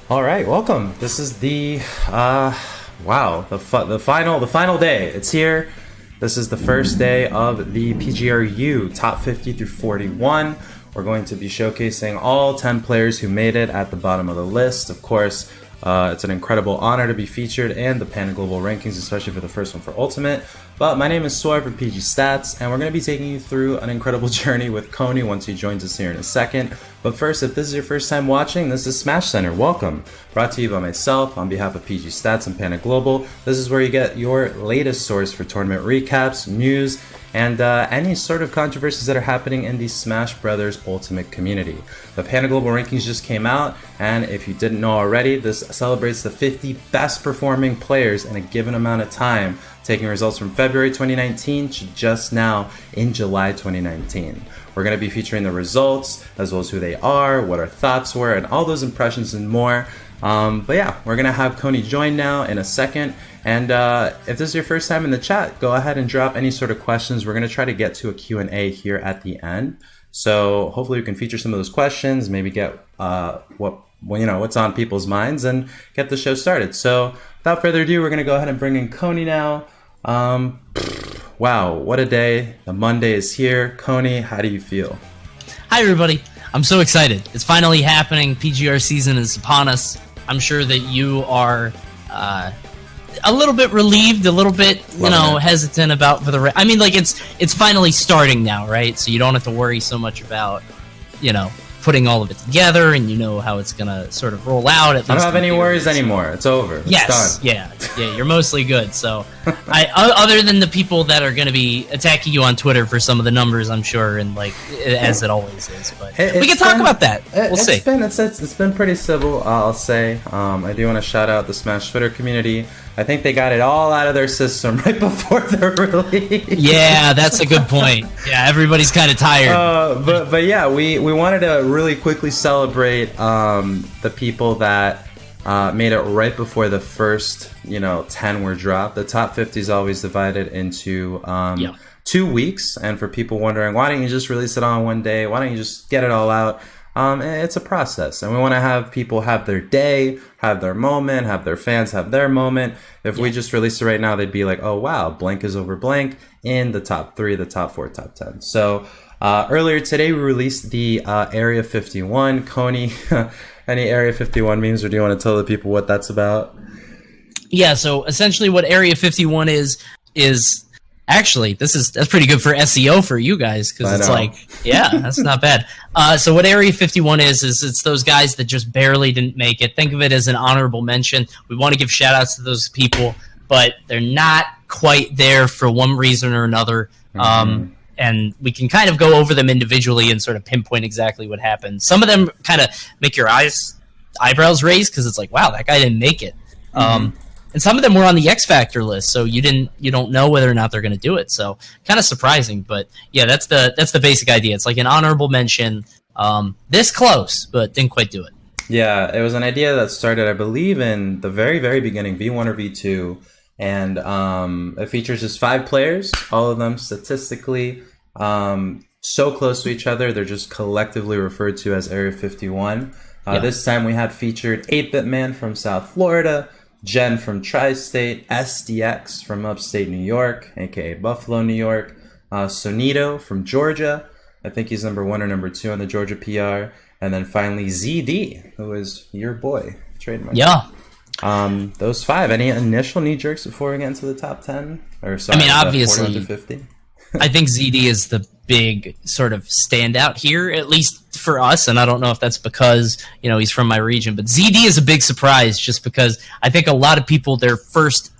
All right, welcome. This is the the final day. It's here. This is the first day of the PGRU top 50 through 41. We're going to be showcasing all 10 players who made it at the bottom of the list. Of course, it's an incredible honor to be featured in the Panda Global Rankings, especially for the first one for Ultimate. But my name is Suar from PG Stats, and we're going to be taking you through an incredible journey with Coney once he joins us here in a second. But first, if this is your first time watching, this is Smashcenter. Welcome. Brought to you by myself on behalf of PG Stats and Panda Global. This is where you get your latest source for tournament recaps, news, and any sort of controversies that are happening in the Smash Brothers Ultimate community. The Panda Global Rankings just came out, and if you didn't know already, this celebrates the 50 best performing players in a given amount of time, taking results from February 2019 to just now in July 2019. We're going to be featuring the results, as well as who they are, what our thoughts were, and all those impressions and more. But yeah, we're going to have Coney join now in a second. And if this is your first time in the chat, go ahead and drop any sort of questions. We're going to try to get to a Q&A here at the end. So hopefully we can feature some of those questions, maybe get what's on people's minds and get the show started. So without further ado, we're going to go ahead and bring in Coney now. Wow, what a day. The Monday is here. Coney, how do you feel? Hi, everybody. I'm so excited. It's finally happening. PGR season is upon us. I'm sure that you are a little bit relieved, a little bit, hesitant about it's finally starting now, right? So you don't have to worry so much about, putting all of it together, and you know how it's gonna sort of roll out. I don't have any worries anymore. It's over. Yes, it's done. Yeah, you're mostly good. So, other than the people that are gonna be attacking you on Twitter for some of the numbers, I'm sure, and as it always is. But we can talk about that. We'll see. It's been pretty civil, I'll say. I do want to shout out the Smash Twitter community. I think they got it all out of their system right before their release. Yeah, that's a good point. Yeah, everybody's kind of tired. But yeah, we wanted to really quickly celebrate the people that made it right before the first 10 were dropped. The top 50 is always divided into 2 weeks, and for people wondering, why don't you just release it on one day? Why don't you just get it all out? It's a process, and we want to have people have their day, have their moment, have their fans have their moment. If we just release it right now, they'd be like, oh wow, blank is over blank in the top 3, the top 4, top 10. So earlier today we released the Area 51. Coney, any Area 51 memes, or do you want to tell the people what that's about? Yeah, so essentially what Area 51 is actually, that's pretty good for SEO for you guys, because it's that's not bad. So what Area 51 is it's those guys that just barely didn't make it. Think of it as an honorable mention. We want to give shout outs to those people, but they're not quite there for one reason or another. And we can kind of go over them individually and sort of pinpoint exactly what happened. Some of them kind of make your eyebrows raise, because it's like, wow, that guy didn't make it. And some of them were on the X Factor list, so you don't know whether or not they're going to do it. So kind of surprising, but yeah, that's the basic idea. It's like an honorable mention, this close, but didn't quite do it. Yeah, it was an idea that started, I believe, in the very, very beginning, V1 or V2, and it features just 5 players, all of them statistically so close to each other. They're just collectively referred to as Area 51. This time we had featured 8-Bit Man from South Florida, Jen from Tri-State, SDX from Upstate New York, aka Buffalo, New York, Sonito from Georgia. I think he's number 1 or number 2 on the Georgia PR. And then finally ZD, who is your boy, trademark. Yeah. Those 5. Any initial knee jerks before we get into the top 10? Or sorry, obviously, 40 to 50? I think ZD is the big sort of standout here, at least for us, and I don't know if that's because he's from my region, but ZD is a big surprise, just because I think a lot of people, their first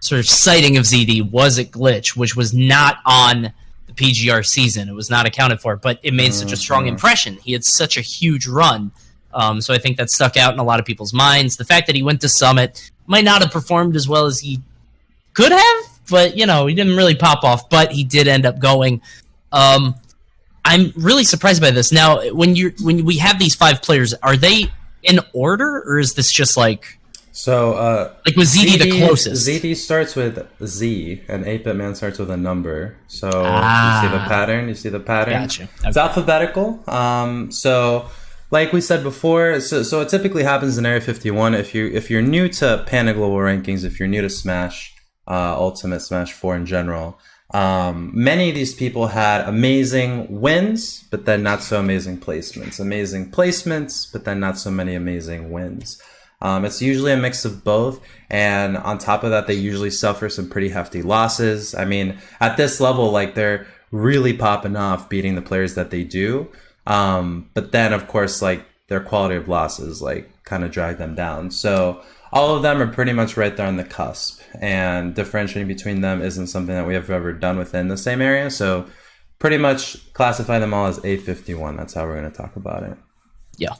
sort of sighting of ZD was at Glitch, which was not on the PGR season. It was not accounted for, but it made such a strong impression. He had such a huge run, so I think that stuck out in a lot of people's minds. The fact that he went to Summit might not have performed as well as he could have, but he didn't really pop off, but he did end up going. I'm really surprised by this. Now, when we have these 5 players, are they in order, or is this just like was ZD the closest? ZD starts with Z, and 8-Bit Man starts with a number. So you see the pattern. Gotcha. Okay. It's alphabetical. So like we said before, so it typically happens in Area 51. If you're new to Panda Global Rankings, if you're new to Smash, Ultimate Smash 4 in general, many of these people had amazing wins, but then not so amazing placements. Amazing placements, but then not so many amazing wins. It's usually a mix of both, and on top of that, they usually suffer some pretty hefty losses. I mean, at this level, like, they're really popping off, beating the players that they do. But then, of course, like, their quality of losses, like, kind of drag them down. So all of them are pretty much right there on the cusp, and differentiating between them isn't something that we have ever done within the same area. So pretty much classify them all as A51. That's how we're going to talk about it. Yeah.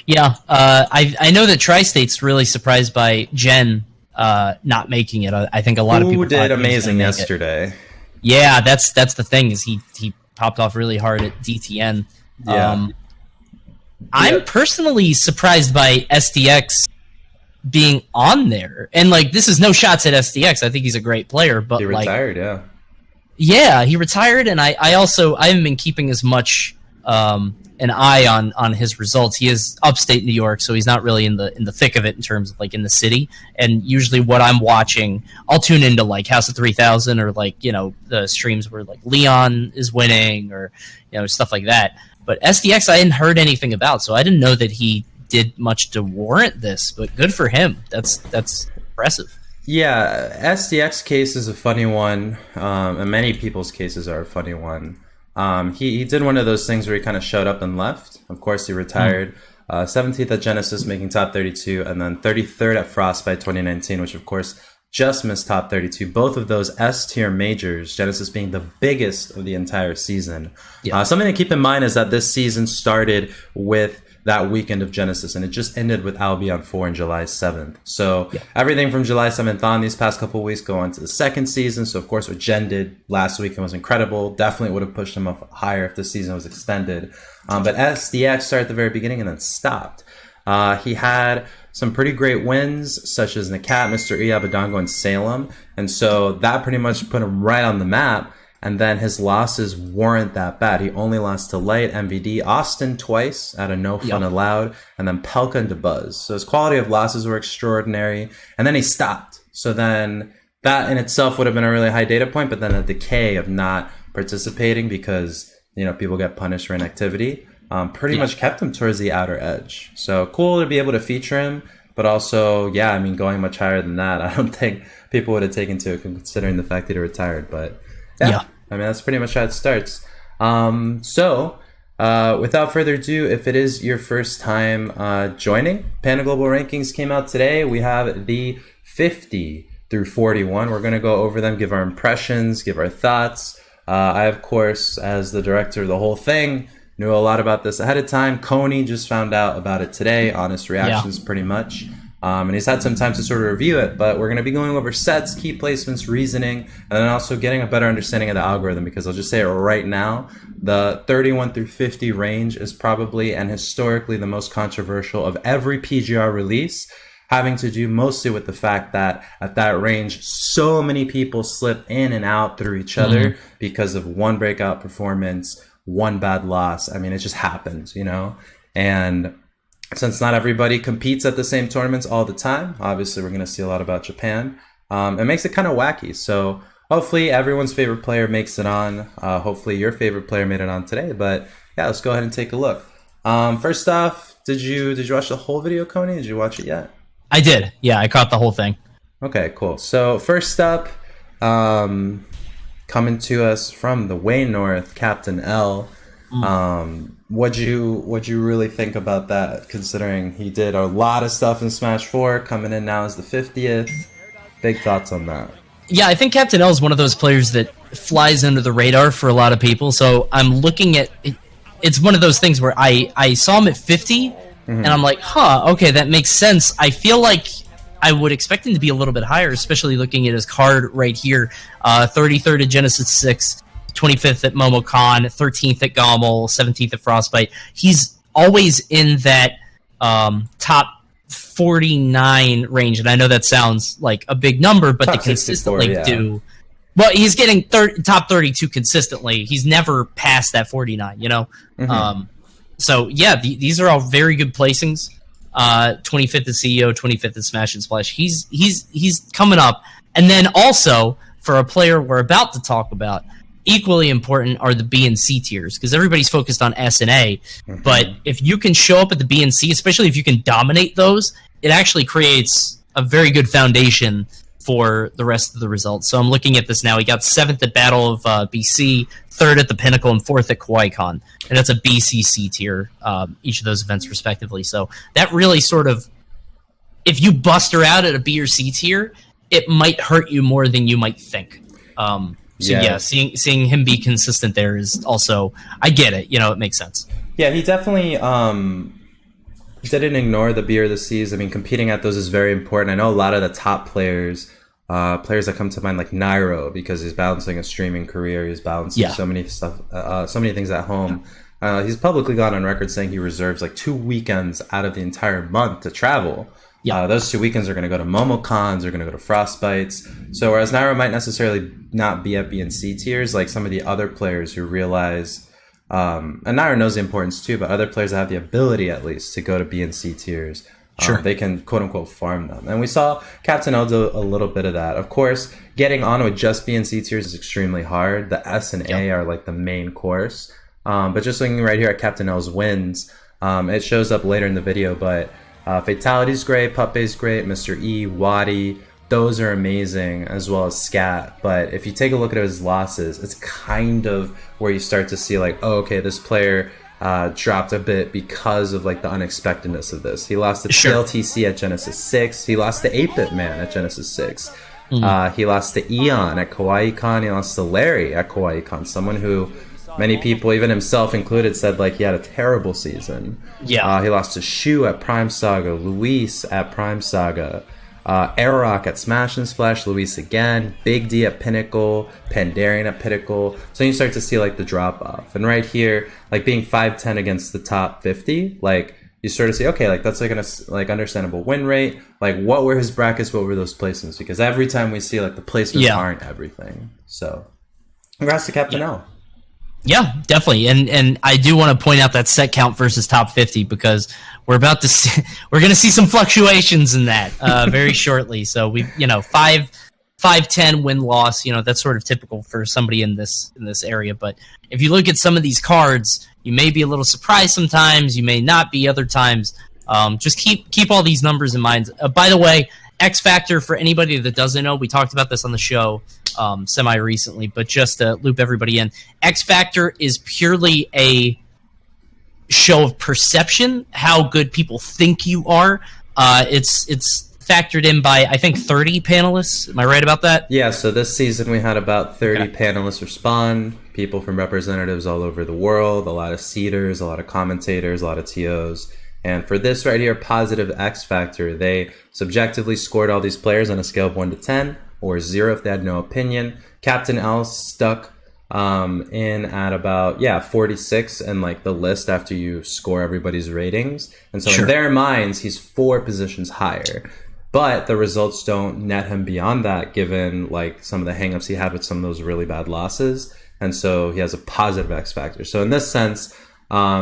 Yeah, I know that Tri-State's really surprised by Jen not making it. I think a lot of people did amazing yesterday. Yeah, that's the thing, is he popped off really hard at DTN. Yeah. I'm personally surprised by SDX being on there, and like, this is no shots at SDX. I think he's a great player, but he retired, like, yeah, he retired, and I haven't been keeping as much an eye on his results. He is upstate New York, so he's not really in the thick of it in terms of, like, in the city. And usually what I'm watching, I'll tune into, like, House of 3000, or, like, you know, the streams where, like, Leon is winning, or, you know, stuff like that. But SDX I hadn't heard anything about, so I didn't know that he did much to warrant this, but good for him. That's impressive. Yeah, SDX case is a funny one, and many people's cases are a funny one. He did one of those things where he kind of showed up and left. Of course, he retired. 17th at Genesis, making top 32, and then 33rd at Frostbite 2019, which of course just missed top 32. Both of those S-tier majors, Genesis being the biggest of the entire season. Yeah. Something to keep in mind is that this season started with that weekend of Genesis, and it just ended with Albion 4 on July 7th. So everything from July 7th on, these past couple of weeks, go on to the second season. So of course what Jen did last weekend was incredible. Definitely would have pushed him up higher if the season was extended. But SDX started at the very beginning and then stopped. He had some pretty great wins, such as Nakat, Mr. Iyabadongo, and Salem. And so that pretty much put him right on the map. And then his losses weren't that bad. He only lost to Light, MVD, Austin twice at a No Fun Allowed, and then Pelka and DeBuzz. So his quality of losses were extraordinary. And then he stopped. So then that in itself would have been a really high data point, but then a decay of not participating because, you know, people get punished for inactivity, pretty much kept him towards the outer edge. So cool to be able to feature him, but also, yeah, I mean, going much higher than that, I don't think people would have taken to it considering the fact that he retired, but yeah. I mean, that's pretty much how it starts. So, without further ado, if it is your first time joining, Panda Global Rankings came out today. We have the 50 through 41. We're going to go over them, give our impressions, give our thoughts. I, of course, as the director of the whole thing, knew a lot about this ahead of time. Coney just found out about it today. Honest reactions, pretty much. And he's had some time to sort of review it, but we're going to be going over sets, key placements, reasoning, and then also getting a better understanding of the algorithm, because I'll just say it right now, the 31 through 50 range is probably and historically the most controversial of every PGR release, having to do mostly with the fact that at that range, so many people slip in and out through each other because of one breakout performance, one bad loss. I mean, it just happens, you know? And since not everybody competes at the same tournaments all the time, obviously we're going to see a lot about Japan. It makes it kind of wacky. So hopefully everyone's favorite player makes it on. Hopefully your favorite player made it on today. But yeah, let's go ahead and take a look. First off, did you watch the whole video, Coney? Did you watch it yet? I did. Yeah, I caught the whole thing. Okay, cool. So first up, coming to us from the way north, Captain L. What'd you really think about that, considering he did a lot of stuff in Smash 4, coming in now as the 50th? Big thoughts on that. Yeah, I think Captain L is one of those players that flies under the radar for a lot of people. So I'm looking at it. It's one of those things where I saw him at 50, and I'm like, huh, okay, that makes sense. I feel like I would expect him to be a little bit higher, especially looking at his card right here. 33rd at Genesis 6. 25th at MomoCon, 13th at Gommel, 17th at Frostbite. He's always in that top 49 range, and I know that sounds like a big number, but top they consistently do. Well, he's getting top 32 consistently. He's never past that 49, you know? So yeah, these are all very good placings. 25th as CEO, 25th as Smash and Splash. He's coming up. And then also, for a player we're about to talk about, equally important are the B and C tiers, because everybody's focused on S and A. Mm-hmm. But if you can show up at the B and C, especially if you can dominate those, it actually creates a very good foundation for the rest of the results. So I'm looking at this now. He got 7th at Battle of BC, 3rd at the Pinnacle, and 4th at KawaiiCon. And that's a BCC tier, each of those events respectively. So that really sort of, if you bust her out at a B or C tier, it might hurt you more than you might think. Seeing him be consistent there is also, I get it, it makes sense. Yeah, he definitely didn't ignore the B or the C's. I mean, competing at those is very important. I know a lot of the top players that come to mind, like Nairo, because he's balancing a streaming career, he's balancing so many things at home. He's publicly gone on record saying he reserves like 2 weekends out of the entire month to travel. Those 2 weekends are going to go to MomoCons, they're going to go to Frostbites. So whereas Nairo might necessarily not be at B and C tiers, like some of the other players who realize, and Nairo knows the importance too, but other players that have the ability at least to go to B and C tiers, they can quote unquote farm them. And we saw Captain L do a little bit of that. Of course, getting on with just B and C tiers is extremely hard. The S and A are like the main course. But just looking right here at Captain L's wins, it shows up later in the video, but Fatality's great, Puppey's great, Mr. E, Wadi, those are amazing, as well as Scat. But if you take a look at his losses, it's kind of where you start to see like, oh, okay, this player dropped a bit because of like the unexpectedness of this. He lost to TLTC at Genesis 6. He lost to 8-Bit Man at Genesis 6. He lost to Eon at KawaiiCon. He lost to Larry at KawaiiCon, someone who many people, even himself included, said like he had a terrible season. He lost to Shu at Prime Saga, Luis at Prime Saga, Airrock at Smash and Splash, Luis again, Big D at Pinnacle, Pandarian at Pinnacle. So you start to see like the drop off. And right here, like being 5-10 against the top 50, like you sort of see, okay, like that's like an understandable win rate. Like what were his brackets? What were those placements? Because every time we see like the placements aren't everything. So congrats to Captain L. Yeah, definitely, and I do want to point out that set count versus top 50, because we're going to see some fluctuations in that very shortly. So we 5-10 win loss, that's sort of typical for somebody in this area. But if you look at some of these cards, you may be a little surprised sometimes, you may not be other times. Just keep all these numbers in mind. By the way, X Factor, for anybody that doesn't know, we talked about this on the show semi-recently, but just to loop everybody in, X Factor is purely a show of perception, how good people think you are. It's factored in by, I think, 30 panelists. Am I right about that? Yeah, so this season we had about 30 panelists respond, people from representatives all over the world, a lot of seeders, a lot of commentators, a lot of TOs. And for this right here, positive X Factor, they subjectively scored all these players on a scale of 1 to 10, or 0 if they had no opinion. Captain L stuck in at about 46 in like the list after you score everybody's ratings. And so in their minds, he's 4 positions higher. But the results don't net him beyond that, given like some of the hangups he had with some of those really bad losses. And so he has a positive X Factor. So in this sense,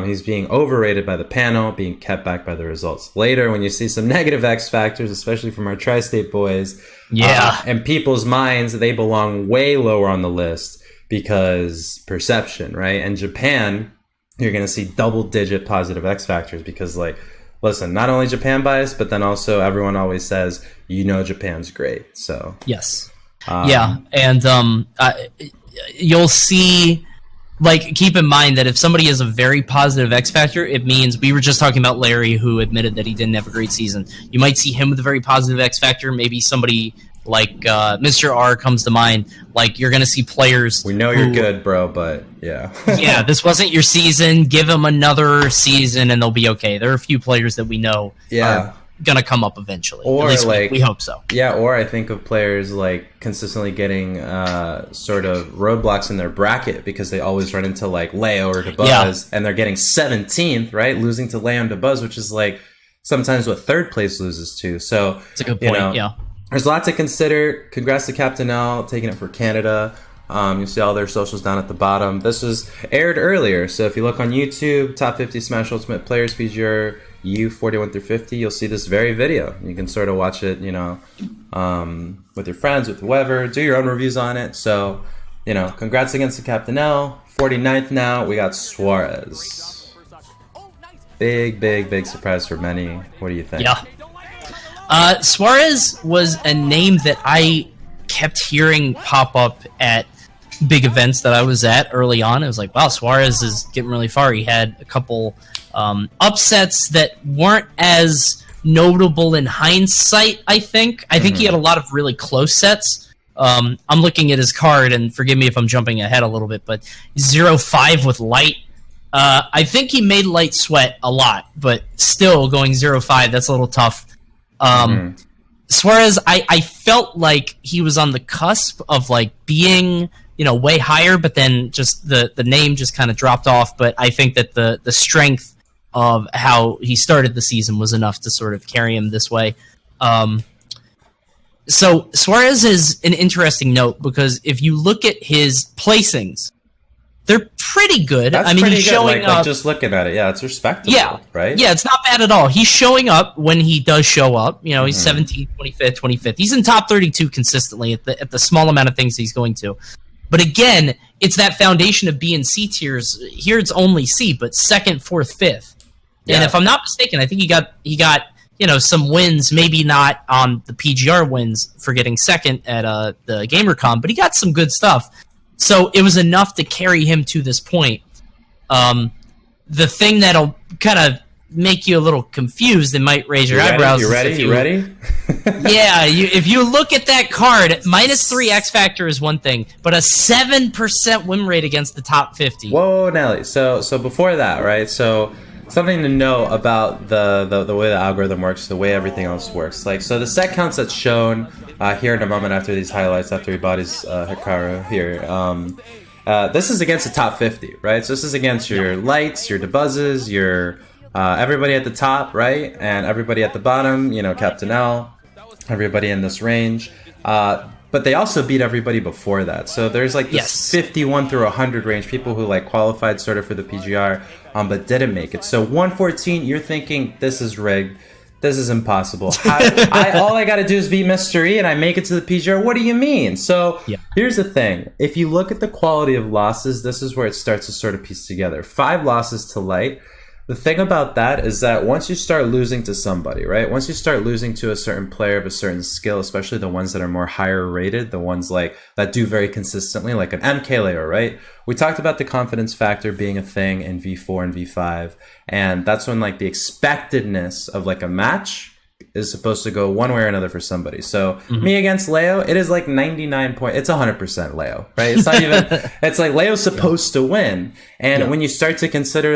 he's being overrated by the panel, being kept back by the results. Later, when you see some negative X Factors, especially from our Tri-State boys, in people's minds, they belong way lower on the list because perception, right? And Japan, you're going to see double-digit positive X Factors because, like, listen, not only Japan bias, but then also everyone always says, Japan's great. So yes. And you'll see... Like, keep in mind that if somebody has a very positive X Factor, it means, we were just talking about Larry, who admitted that he didn't have a great season. You might see him with a very positive X Factor. Maybe somebody like Mr. R comes to mind. Like, you're going to see players... We know you're good, bro, but yeah. Yeah, this wasn't your season. Give them another season, and they'll be okay. There are a few players that we know are going to come up eventually. Or at least like we hope so. Yeah, or I think of players like consistently getting sort of roadblocks in their bracket because they always run into like Leo or DeBuzz, and they're getting 17th, right? Losing to Leo and DeBuzz, which is like sometimes what third place loses to. So it's a good point. There's a lot to consider. Congrats to Captain L taking it for Canada. You'll see all their socials down at the bottom. This was aired earlier, so if you look on YouTube, Top 50 Smash Ultimate Players PGRU 41 through 50, you'll see this very video. You can sort of watch it, with your friends, with whoever, do your own reviews on it. So, congrats against the Captain L. 49th now, we got Suarez. Big surprise for many. What do you think? Yeah. Suarez was a name that I kept hearing pop up at big events that I was at early on. It was like, wow, Suarez is getting really far. He had a couple upsets that weren't as notable in hindsight, I think. I think he had a lot of really close sets. I'm looking at his card, and forgive me if I'm jumping ahead a little bit, but 0-5 with Light. I think he made Light sweat a lot, but still going 0-5, that's a little tough. Suarez, I felt like he was on the cusp of being way higher, but then just the name just kind of dropped off. But I think that the strength of how he started the season was enough to sort of carry him this way. So Suarez is an interesting note because if you look at his placings, they're pretty good. That's he's pretty showing good. up. Just looking at it, yeah, it's respectable, right? Yeah, it's not bad at all. He's showing up when he does show up. He's 17th, 25th, 25th. He's in top 32 consistently at the small amount of things he's going to. But again, it's that foundation of B and C tiers. Here it's only C, but second, fourth, fifth. Yeah. And if I'm not mistaken, I think he got some wins, maybe not on the PGR wins for getting second at the GamerCon, but he got some good stuff. So it was enough to carry him to this point. The thing that'll kind of make you a little confused and might raise your eyebrows. You ready? Yeah, if you look at that card, -3 X Factor is one thing, but a 7% win rate against the top 50. Whoa, Nelly. So before that, right? So something to know about the way the algorithm works, the way everything else works. So the set counts that's shown here in a moment after these highlights, after he bought his Hikaru here. This is against the top 50, right? So this is against your lights, your debuzzes, your everybody at the top, right? And everybody at the bottom, Captain L, everybody in this range. But they also beat everybody before that. So there's this 51 through 100 range, people who qualified sort of for the PGR, but didn't make it. So 114, you're thinking, this is rigged. This is impossible. All I got to do is beat Mr. E and I make it to the PGR. What do you mean? So here's the thing. If you look at the quality of losses, this is where it starts to sort of piece together. 5 losses to Light. The thing about that is that once you start losing to somebody, right? Once you start losing to a certain player of a certain skill, especially the ones that are more higher rated, the ones that do very consistently, like an MK layer, right? We talked about the confidence factor being a thing in V4 and V5, and that's when the expectedness of a match is supposed to go one way or another for somebody. So me against Leo, it is 99 it's 100% Leo, right? It's not even, it's Leo's supposed to win. And when you start to consider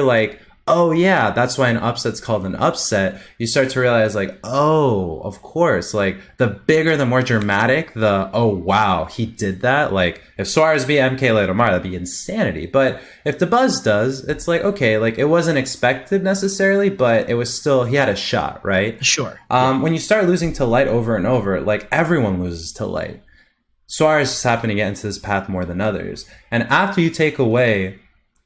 oh yeah, that's why an upset's called an upset, you start to realize oh, of course, the bigger, the more dramatic, oh wow, he did that. If Suarez beat MK later tomorrow, that'd be insanity. But if the Buzz does, it's okay, it wasn't expected necessarily, but it was still, he had a shot, right? Sure. When you start losing to Light over and over, everyone loses to Light. Suarez just happened to get into this path more than others. And after you take away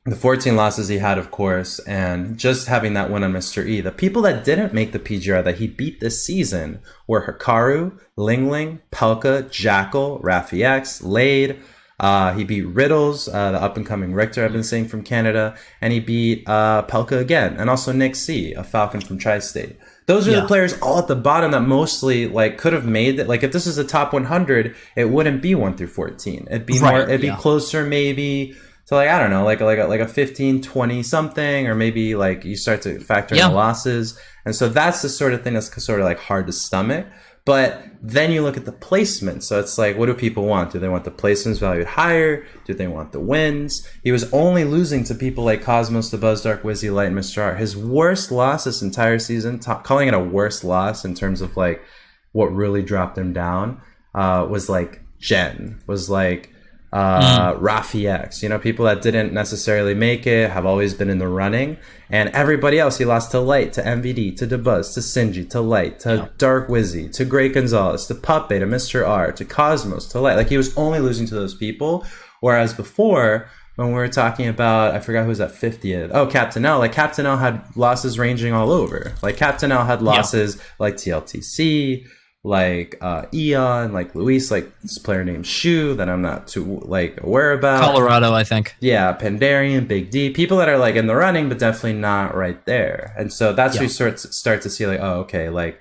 the 14 losses he had, of course, and just having that win on Mr. E, the people that didn't make the PGR that he beat this season were Hikaru, Ling, Pelka, Jackal, Raffi X, Lade. He beat Riddles, the up-and-coming Richter I've been seeing from Canada, and he beat Pelka again, and also Nick C, a Falcon from Tri-State. Those are the players all at the bottom that mostly could have made it. If this is a top 100, it wouldn't be 1 through 14. It'd be more. It'd be closer, maybe. So I don't know, like a 15, 20 something, or maybe you start to factor in the losses. And so that's the sort of thing that's sort of hard to stomach. But then you look at the placement. So it's what do people want? Do they want the placements valued higher? Do they want the wins? He was only losing to people like Cosmos, the Buzz, Dark, Wizzy, Light, and Mr. R. His worst loss this entire season, calling it a worst loss in terms of what really dropped him down, was Jen, was Raffi X, people that didn't necessarily make it, have always been in the running, and everybody else he lost to Light, to MVD, to Debuzz, to Sinji, to Light, to Dark Wizzy, to Great Gonzalez, to Puppet, to Mr. R, to Cosmos, to Light. He was only losing to those people, Whereas before, when we were talking about, I forgot who was at 50th. Oh, Captain L. Like, Captain L had losses ranging all over. Like, Captain L had losses like TLTC, like Eon, like Luis, like this player named Shu that I'm not too like aware about. Colorado, I think. Yeah, Pandarian, Big D, people that are like in the running, but definitely not right there. And so that's where you start to see like, oh, okay, like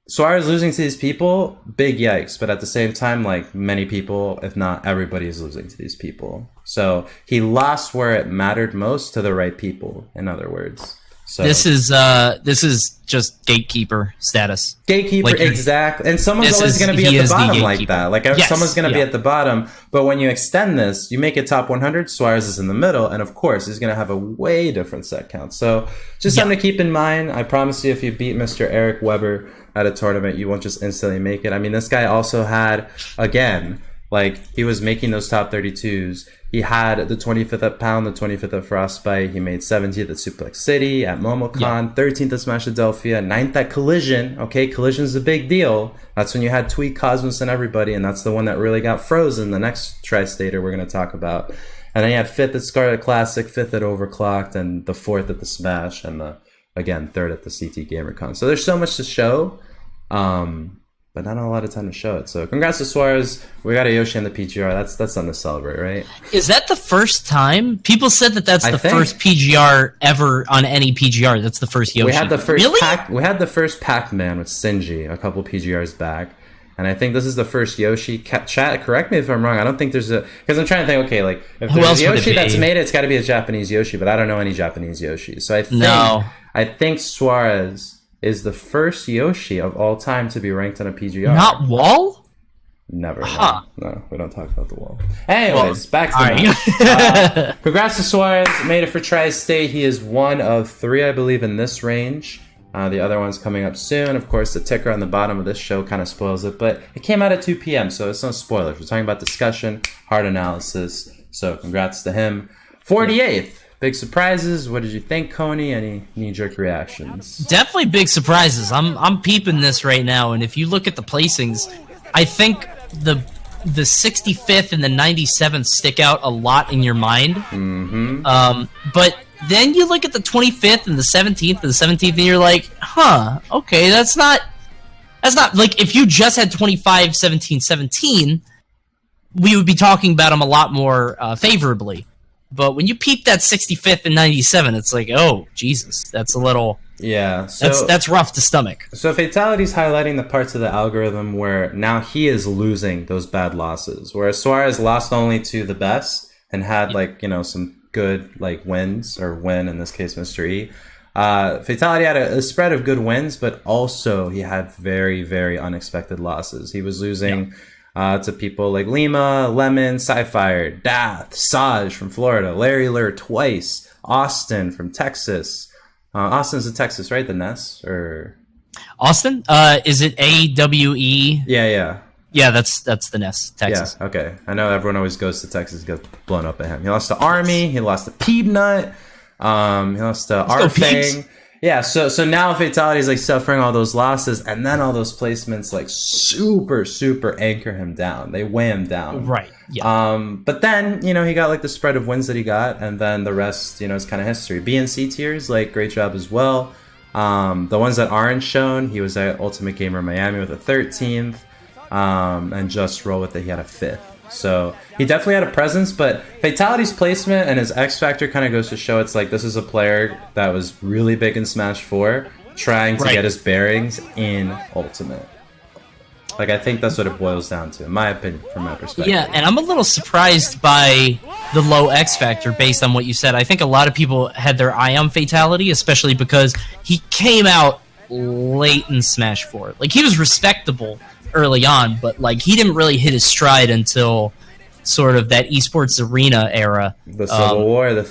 Suarez losing to these people, big yikes. But at the same time, like many people, if not everybody, is losing to these people. So he lost where it mattered most to the right people. In other words. So this is just gatekeeper status. Gatekeeper, like, exactly. And someone's always going to be at the bottom like that. Like someone's going to be at the bottom. But when you extend this, you make it top 100. Suarez is in the middle, and of course, he's going to have a way different set count. So just something to keep in mind. I promise you, if you beat Mr. Eric Weber at a tournament, you won't just instantly make it. I mean, this guy also had, again, like he was making those top 32s. He had the 25th at Pound, the 25th at Frostbite. He made 17th at Suplex City, at MomoCon, 13th at Smashadelphia, 9th at Collision. Okay, Collision's a big deal. That's when you had Tweet, Cosmos, and everybody, and that's the one that really got frozen, the next Tri-Stater we're going to talk about. And then you had 5th at Scarlet Classic, 5th at Overclocked, and the 4th at the Smash, and again, 3rd at the CT GamerCon. So there's so much to show. But not a lot of time to show it. So congrats to Suarez. We got a Yoshi in the PGR. That's something to celebrate, right? Is that the first time? People said that's the first PGR ever on any PGR. That's the first Yoshi. We had the first we had the first Pac-Man with Sinji a couple PGRs back. And I think this is the first Yoshi. Chat, correct me if I'm wrong. I don't think there's a... Because I'm trying to think, okay, like, if there's a Yoshi that's made it, it's got to be a Japanese Yoshi, but I don't know any Japanese Yoshi. So I think Suarez is the first Yoshi of all time to be ranked on a PGR. Not Wall? Never. No, we don't talk about the Wall. Anyways, back to the match. Congrats to Suarez. Made it for Tri-State. He is one of 3, I believe, in this range. The other one's coming up soon. Of course, the ticker on the bottom of this show kind of spoils it, but it came out at 2 p.m., so it's no spoilers. We're talking about discussion, hard analysis. So congrats to him. 48th. Big surprises. What did you think, Coney? Any knee-jerk reactions? Definitely big surprises. I'm peeping this right now, and if you look at the placings, I think the 65th and the 97th stick out a lot in your mind. Mm-hmm. But then you look at the 25th and the 17th, and you're like, huh, okay, that's not like if you just had 25, 17, 17, we would be talking about them a lot more favorably. But when you peep that 65th and 97, it's like, oh, Jesus, that's a little... Yeah. So, that's rough to stomach. So Fatality's highlighting the parts of the algorithm where now he is losing those bad losses, whereas Suarez lost only to the best and had, like, you know, some good, like, wins, or win, in this case, Mr. E. Fatality had a spread of good wins, but also he had very, very unexpected losses. He was losing... to people like Lima, Lemon, Sci-Fire, Dath, Saj from Florida, Larry Lur twice, Austin from Texas. Austin's in Texas, right? The Ness? Or Austin? Is it AWE? Yeah. Yeah, that's the Ness, Texas. Yeah, okay. I know everyone always goes to Texas, gets blown up at him. He lost to Army, he lost to Peebnut, he lost to Arfang. Yeah, so now Fatality's like suffering all those losses, and then all those placements like super anchor him down. They weigh him down. Right. Yeah. But then, you know, he got like the spread of wins that he got, and then the rest, you know, is kind of history. B and C tiers, like, great job as well. The ones that aren't shown, he was at Ultimate Gamer Miami with a 13th, and Just Roll with it, he had a 5th. So he definitely had a presence, but Fatality's placement and his X Factor kind of goes to show it's like this is a player that was really big in Smash 4, trying to get his bearings in Ultimate. Like, I think that's what it boils down to, in my opinion, from my perspective. Yeah, and I'm a little surprised by the low X Factor based on what you said. I think a lot of people had their eye on Fatality, especially because he came out late in Smash 4. Like, he was respectable early on, but like he didn't really hit his stride until sort of that esports arena era. The Civil War, the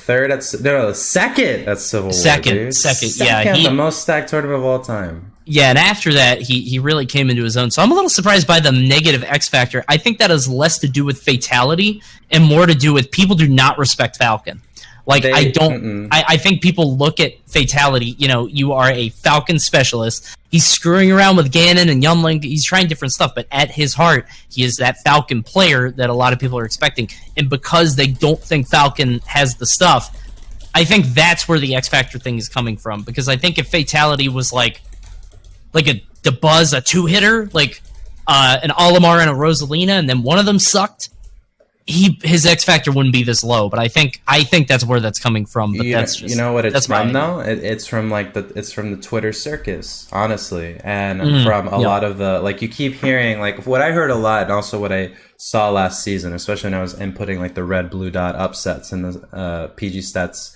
second at Civil War. Second, yeah. The most stacked tournament of all time. Yeah, and after that, he really came into his own. So I'm a little surprised by the negative X Factor. I think that has less to do with Fatality and more to do with people do not respect Falcon. Like, I think people look at Fatality, you know, you are a Falcon specialist. He's screwing around with Ganon and Youngling. He's trying different stuff, but at his heart, he is that Falcon player that a lot of people are expecting. And because they don't think Falcon has the stuff, I think that's where the X Factor thing is coming from. Because I think if Fatality was like a DeBuzz, a two-hitter, like an Olimar and a Rosalina, and then one of them sucked, his X Factor wouldn't be this low. But I think that's where that's coming from. But that's just, you know what it's from though. It's from the Twitter circus, honestly, and from a lot of the, like, you keep hearing, like, what I heard a lot, and also what I saw last season, especially when I was inputting like the red blue dot upsets in the PG Stats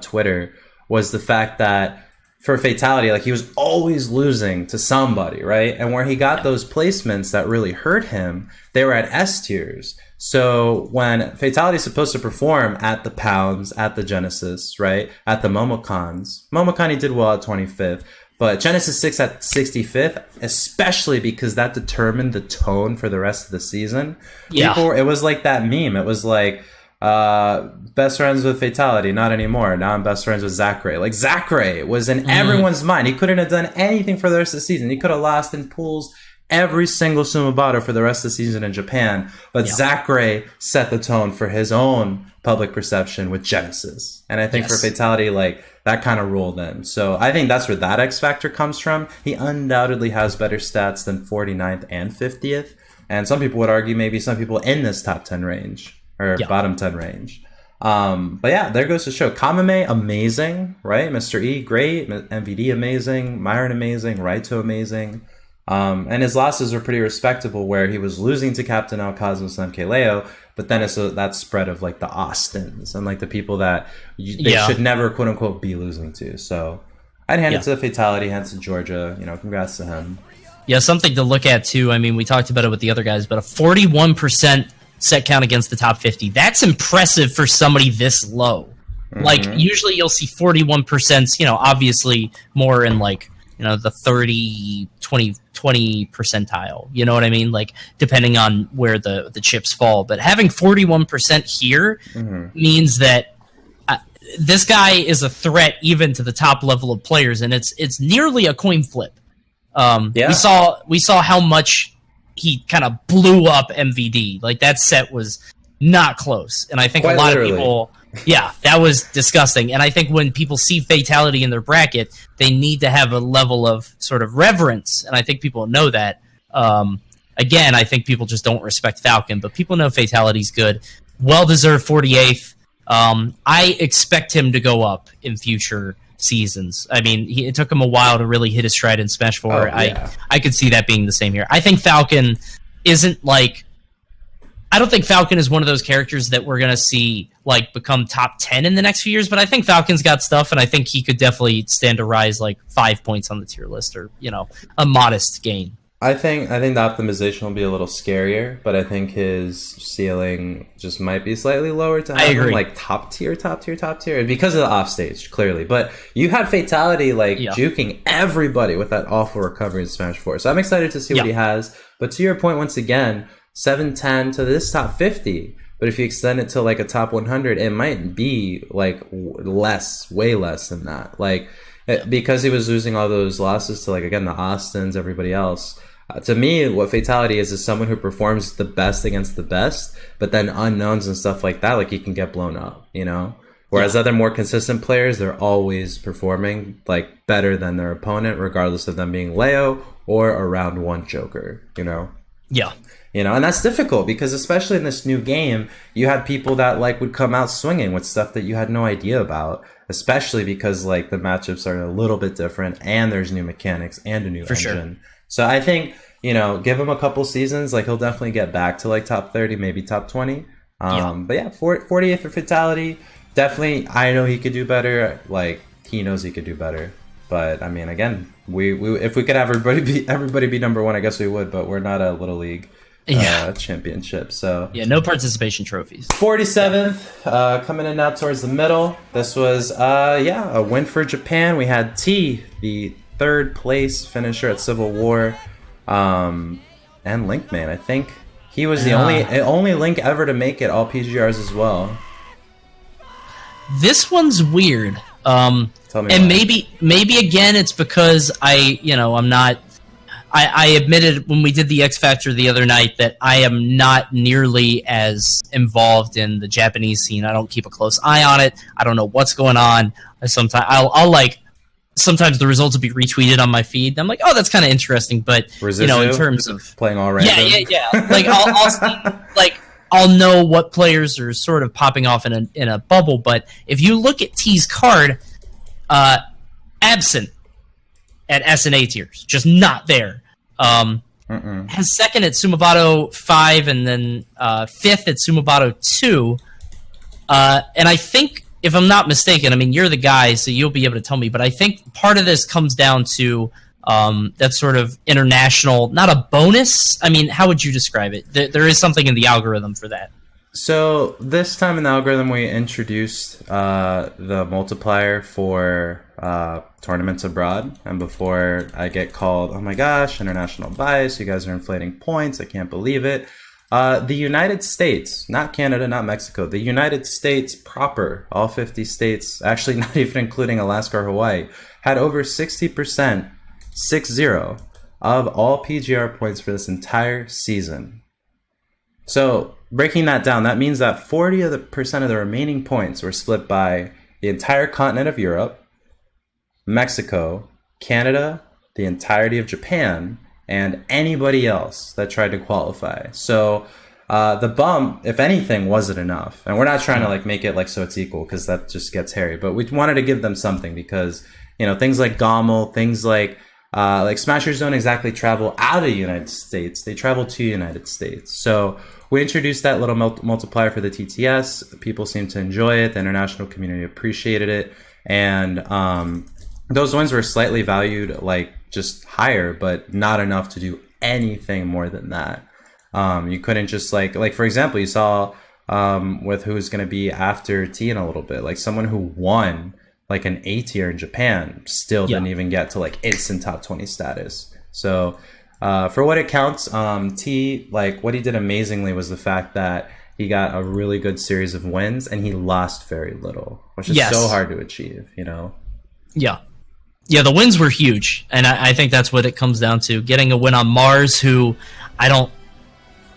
Twitter, was the fact that for Fatality, like, he was always losing to somebody, right? And where he got those placements that really hurt him, they were at S tiers. So when Fatality is supposed to perform at the Pounds, at the Genesis, right, at the Momocon he did well at 25th, but Genesis 6 at 65th, especially because that determined the tone for the rest of the season. Yeah. It was like that meme. It was like, best friends with Fatality, not anymore. Now I'm best friends with Zachary. Like, Zachary was in everyone's mind. He couldn't have done anything for the rest of the season. He could have lost in pools every single Sumabato for the rest of the season in Japan. But Zachary set the tone for his own public perception with Genesis. And I think for Fatality, like, that kind of rolled in. So I think that's where that X Factor comes from. He undoubtedly has better stats than 49th and 50th. And some people would argue maybe some people in this top 10 range. Or bottom 10 range. But yeah, there goes to show. Kamame, amazing, right? Mr. E, great. MVD, amazing. Myron, amazing. Raito, amazing. And his losses were pretty respectable, where he was losing to Captain Al Cosmos and MKLeo, but then it's that spread of, like, the Austins and, like, the people that they should never, quote unquote, be losing to. So I'd hand it to Fatality, hand it to Georgia. You know, congrats to him. Yeah, something to look at too. I mean, we talked about it with the other guys, but a 41% set count against the top 50. That's impressive for somebody this low. Like, usually you'll see 41%, you know, obviously more in, like, you know, the 30, 20 percentile. You know what I mean? Like, depending on where the chips fall. But having 41% here means that this guy is a threat even to the top level of players, and it's nearly a coin flip. We saw how much he kind of blew up MVD. Like, that set was not close. And I think a lot of people, that was disgusting. And I think when people see Fatality in their bracket, they need to have a level of sort of reverence. And I think people know that. Again, I think people just don't respect Falcon, but people know Fatality's good. Well-deserved 48th. I expect him to go up in future seasons. I mean, it took him a while to really hit his stride in Smash 4. I could see that being the same here. I think Falcon isn't like... I don't think Falcon is one of those characters that we're going to see, like, become top 10 in the next few years, but I think Falcon's got stuff, and I think he could definitely stand to rise, like, 5 points on the tier list, or, you know, a modest gain. I think the optimization will be a little scarier, but I think his ceiling just might be slightly lower to have him, like, top tier, because of the offstage, clearly. But you had Fatality, like, juking everybody with that awful recovery in Smash 4. So I'm excited to see what he has. But to your point, once again, 710 to this top 50. But if you extend it to, like, a top 100, it might be, like, way less than that. Like, because he was losing all those losses to, like, again, the Austins, everybody else. To me, what Fatality is someone who performs the best against the best, but then unknowns and stuff like that, like, he can get blown up, you know? Whereas other more consistent players, they're always performing, like, better than their opponent, regardless of them being Leo or a round one Joker, you know? Yeah. You know, and that's difficult because especially in this new game, you had people that, like, would come out swinging with stuff that you had no idea about, especially because, like, the matchups are a little bit different and there's new mechanics and a new engine. Sure. So I think, you know, give him a couple seasons, like, he'll definitely get back to, like, top 30, maybe top 20. But yeah, 48 for Fatality. Definitely, I know he could do better. Like, he knows he could do better. But I mean, again, we if we could have everybody be number one, I guess we would. But we're not a little league championship, so no participation trophies. 47th, coming in now towards the middle. This was a win for Japan. We had T, the third place finisher at Civil War, and Linkman. I think he was the only Link ever to make it all PGRs as well. This one's weird. Tell me And why. maybe again, it's because I'm not. I admitted when we did the X Factor the other night that I am not nearly as involved in the Japanese scene. I don't keep a close eye on it. I don't know what's going on. Sometimes sometimes the results will be retweeted on my feed. I'm like, oh, that's kind of interesting. But Residual? in terms of Playing all random? yeah. Like I'll see, I'll know what players are sort of popping off in a bubble. But if you look at T's card, absent at S and A tiers, just not there. Has second at Sumabato 5 and then fifth at Sumabato 2. And I think, if I'm not mistaken, I mean, you're the guy, so you'll be able to tell me, but I think part of this comes down to that sort of international, not a bonus. I mean, how would you describe it? There is something in the algorithm for that. So this time in the algorithm, we introduced the multiplier for tournaments abroad. And before I get called, oh my gosh, international bias, you guys are inflating points, I can't believe it. The United States, not Canada, not Mexico, the United States proper, all 50 states, actually not even including Alaska or Hawaii, had over 60%, 60, of all PGR points for this entire season. So breaking that down, that means that 40% of the remaining points were split by the entire continent of Europe, Mexico, Canada, the entirety of Japan, and anybody else that tried to qualify. So the bump, if anything, wasn't enough. And we're not trying to make it so it's equal, because that just gets hairy. But we wanted to give them something because, things like GOML, things like Smashers don't exactly travel out of the United States. They travel to the United States. So we introduced that little multiplier for the TTS. People seemed to enjoy it. The international community appreciated it. And those wins were slightly valued just higher, but not enough to do anything more than that. You couldn't just for example, you saw with who's going to be after T in a little bit, someone who won an A tier in Japan still didn't even get to instant top 20 status. So for what it counts, T, what he did amazingly was the fact that he got a really good series of wins and he lost very little, which is so hard to achieve, Yeah, the wins were huge, and I think that's what it comes down to. Getting a win on Mars, who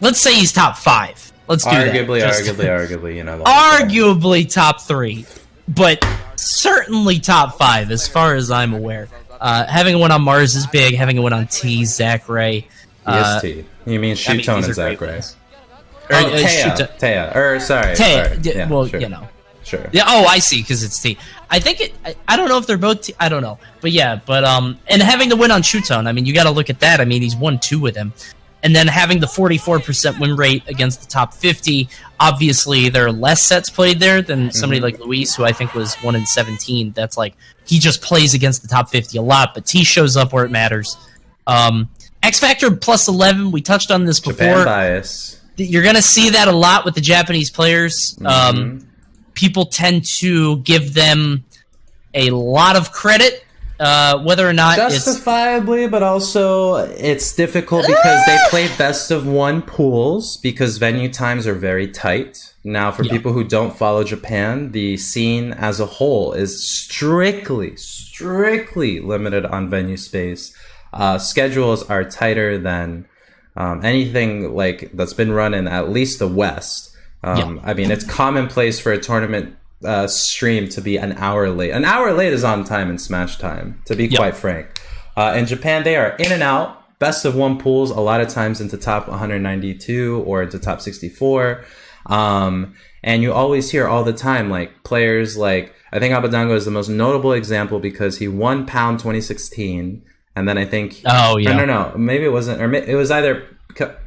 let's say he's top 5. Let's do arguably, that. Arguably top 3, but certainly top 5 as far as I'm aware. Having a win on Mars is big. Having a win on T, Zach Ray. T. You mean Shootone and Zach Ray? Taya. Sorry. Yeah, well, sure. Sure. Yeah. Oh, I see. Because it's T. I think I don't know if they're both T. I don't know. But yeah. And having the win on Shootone, I mean, you got to look at that. I mean, he's 1-2 with him, and then having the 44% win rate against the top 50. Obviously, there are less sets played there than somebody like Luis, who I think was 1-17. That's he just plays against the top 50 a lot, but T shows up where it matters. X Factor plus 11. We touched on this before. Japan bias. You're gonna see that a lot with the Japanese players. People tend to give them a lot of credit, whether or not justifiably, but also it's difficult because they play best of 1 pools because venue times are very tight. Now, for people who don't follow Japan, the scene as a whole is strictly limited on venue space. Schedules are tighter than anything that's been run in at least the West. I mean, it's commonplace for a tournament stream to be an hour late. An hour late is on time in Smash time, to be quite frank. In Japan, they are in and out, best of 1 pools, a lot of times into top 192 or into top 64. And you always hear all the time, players I think Abadango is the most notable example because he won Pound 2016, and then I think... Oh, yeah. No, maybe it wasn't, or it was either...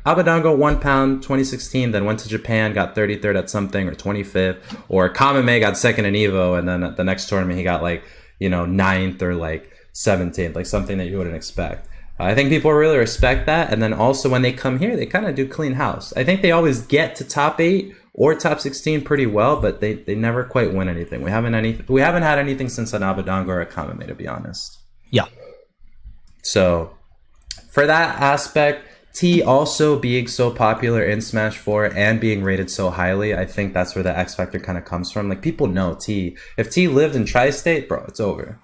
Abadango won Pound 2016, then went to Japan, got 33rd at something, or 25th, or Kamame got 2nd in Evo, and then at the next tournament he got 9th or 17th, something that you wouldn't expect. I think people really respect that, and then also when they come here, they kind of do clean house. I think they always get to top 8 or top 16 pretty well, but they never quite win anything. We haven't had anything since an Abadango or a Kamame, to be honest. Yeah. So for that aspect, T also being so popular in Smash 4 and being rated so highly, I think that's where the X factor kind of comes from. Like, people know T. If T lived in Tri-State, bro, it's over.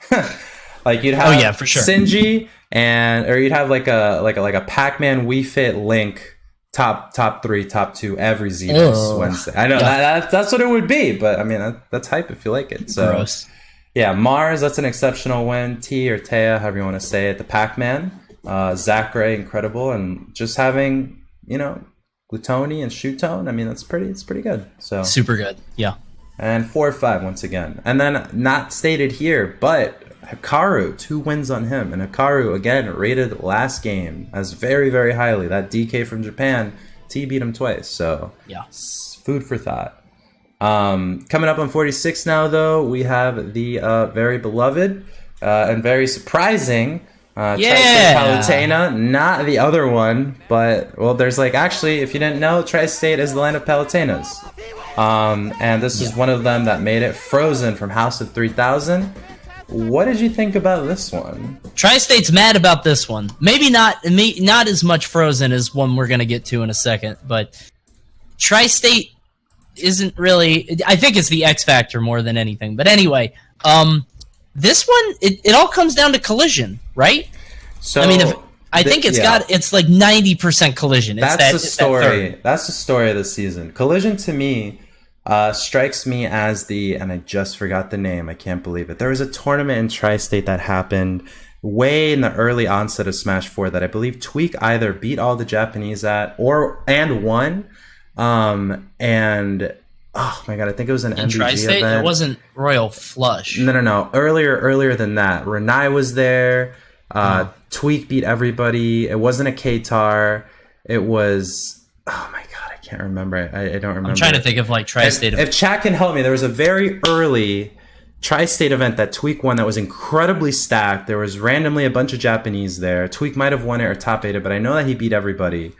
Like, you'd have for sure. Sinji, or you'd have like a Pac-Man Wii Fit Link top 3, top 2 every Z-Verse Wednesday. I know that's what it would be, but I mean that's hype if you like it. So gross. Yeah, Mars, that's an exceptional win. T or Taya, however you want to say it. The Pac-Man. Zachary, incredible, and just having, you know, Glutoni and Shootone, I mean, it's pretty good. So super good, yeah. And 4 or 5 once again, and then not stated here, but Hikaru, 2 wins on him, and Hikaru again rated last game as very, very highly. That DK from Japan, T beat him twice, so yeah, food for thought. Coming up on 46 now, though, we have the very beloved and very surprising. Tri-State Palutena, not the other one, but, well, there's like, actually, if you didn't know, Tri-State is the land of Palutenas. And this is one of them that made it. Frozen from House of 3000. What did you think about this one? Tri-State's mad about this one. Maybe not as much Frozen as one we're going to get to in a second, but Tri-State isn't really... I think it's the X Factor more than anything. But anyway, this one, it all comes down to collision, right? So I mean, it's like 90% collision. That's the story. That's the story of the season. Collision to me strikes me as and I just forgot the name. I can't believe it. There was a tournament in Tri-State that happened way in the early onset of Smash 4 that I believe Tweak either beat all the Japanese at and won. And oh my god, I think it was an MVG Tri-State event. It wasn't Royal Flush. No. Earlier than that. Renai was there. Tweak beat everybody. It wasn't a K-Tar. It was... Oh my god, I can't remember. I don't remember. I'm trying to think of like Tri-State. If chat can help me, there was a very early Tri-State event that Tweak won that was incredibly stacked. There was randomly a bunch of Japanese there. Tweak might have won it or top 8 it, but I know that he beat everybody.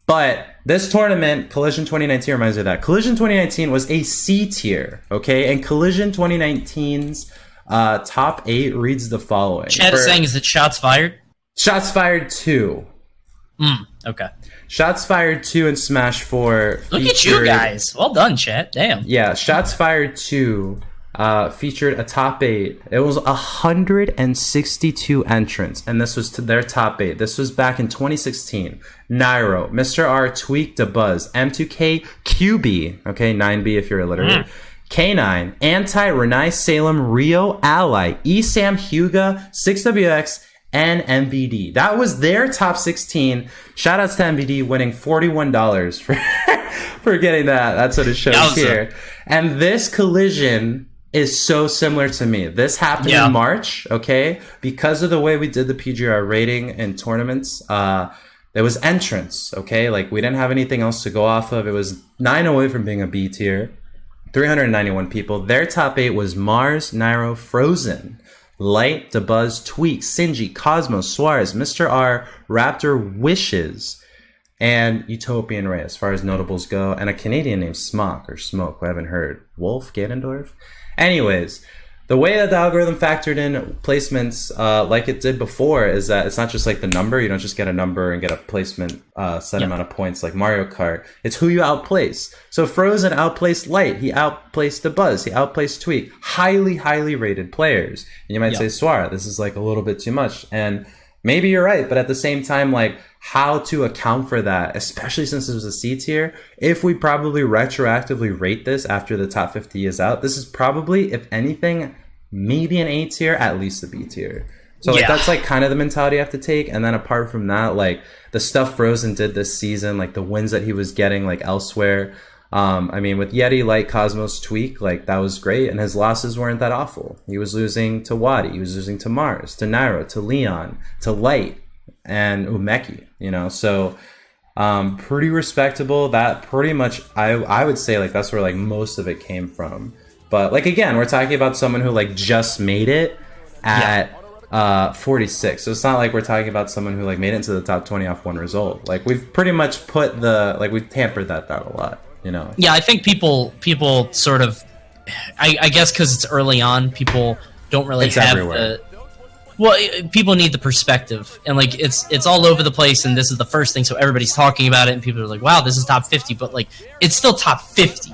But this tournament, Collision 2019, reminds me of that. Collision 2019 was a C tier, okay? And Collision 2019's top 8 reads the following. Chat is saying, is it Shots Fired? Shots Fired 2. Okay. Shots Fired 2 in Smash 4. Look at you guys. Well done, chat. Damn. Yeah, Shots Fired 2 featured a top 8. It was 162 entrants, and this was to their top 8. This was back in 2016. Nairo, Mr. R, Tweak, DeBuzz, M2K, QB, okay, 9B if you're illiterate, K9, Anti, Renai, Salem, Rio, Ally, ESAM, Hyuga, 6WX, and MVD. That was their top 16. Shoutouts to MVD winning $41 for getting that. That's what it shows here. And this collision is so similar to me. This happened in March, okay? Because of the way we did the PGR rating in tournaments, there was entrance, okay? Like, we didn't have anything else to go off of. It was 9 away from being a B tier. 391 people. Their top 8 was Mars, Nairo, Frozen, Light, DeBuzz, Tweak, Sinji, Cosmos, Suarez, Mr. R, Raptor, Wishes, and Utopian Ray, as far as notables go, and a Canadian named Smock, or Smoke, who I haven't heard. Wolf, Ganondorf? Anyways, the way that the algorithm factored in placements like it did before is that it's not just like the number. You don't just get a number and get a placement set amount of points like Mario Kart. It's who you outplace. So Frozen outplaced Light. He outplaced DeBuzz. He outplaced Tweak. Highly, highly rated players. And you might say, Suar, this is like a little bit too much. And maybe you're right, but at the same time, like, how to account for that, especially since it was a C tier, if we probably retroactively rate this after the top 50 is out, this is probably, if anything, maybe an A tier, at least a B tier. So like that's like kind of the mentality you have to take. And then apart from that, like the stuff Frozen did this season, like the wins that he was getting like elsewhere, I mean, with Yeti, Light, Cosmos, Tweak, like that was great, and his losses weren't that awful. He was losing to Wadi, he was losing to Mars, to Nairo, to Leon, to Light, and Umeki, you know, so pretty respectable. That pretty much, I would say, like, that's where like most of it came from. But like, again, we're talking about someone who like just made it at 46, so it's not like we're talking about someone who like made it into the top 20 off one result. Like, we've pretty much put we've tampered that down a lot, you know. Yeah, I think people sort of, I guess because it's early on, people don't really have everywhere. Well, people need the perspective, and like it's all over the place, and this is the first thing, so everybody's talking about it, and people are like, "Wow, this is top 50," but like it's still top 50.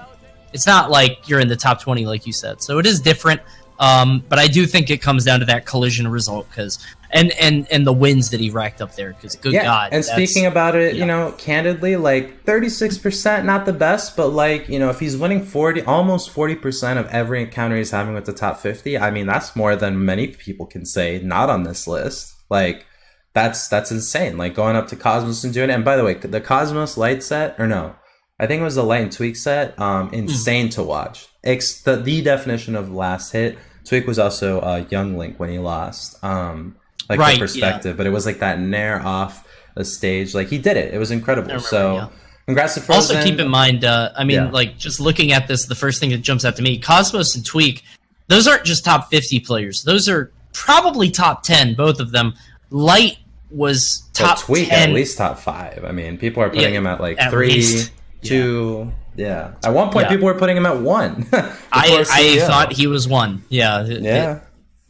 It's not like you're in the top 20, like you said. So it is different, but I do think it comes down to that collision result because and the wins that he racked up there. Because good God. And speaking about it, you know, candidly, like 36%, not the best, but like, you know, if he's winning almost 40% of every encounter he's having with the top 50, I mean, that's more than many people can say not on this list. Like, that's insane. Like going up to Cosmos and doing it. And by the way, the Cosmos light set, or no, I think it was the light and tweak set. Insane to watch. The definition of last hit. Tweak was also Young Link when he lost. Like right, the perspective, but it was like that nair off the stage. Like he did it. It was incredible. So congrats to Frozen. Also keep in mind, I mean, like just looking at this, the first thing that jumps out to me, Cosmos and Tweak, those aren't just top 50 players. Those are probably top 10, both of them. Light was top Tweak 10. At least top 5. I mean, people are putting him at like at 3, least. 2. Yeah. At one point, people were putting him at 1. I thought he was 1. Yeah. Yeah.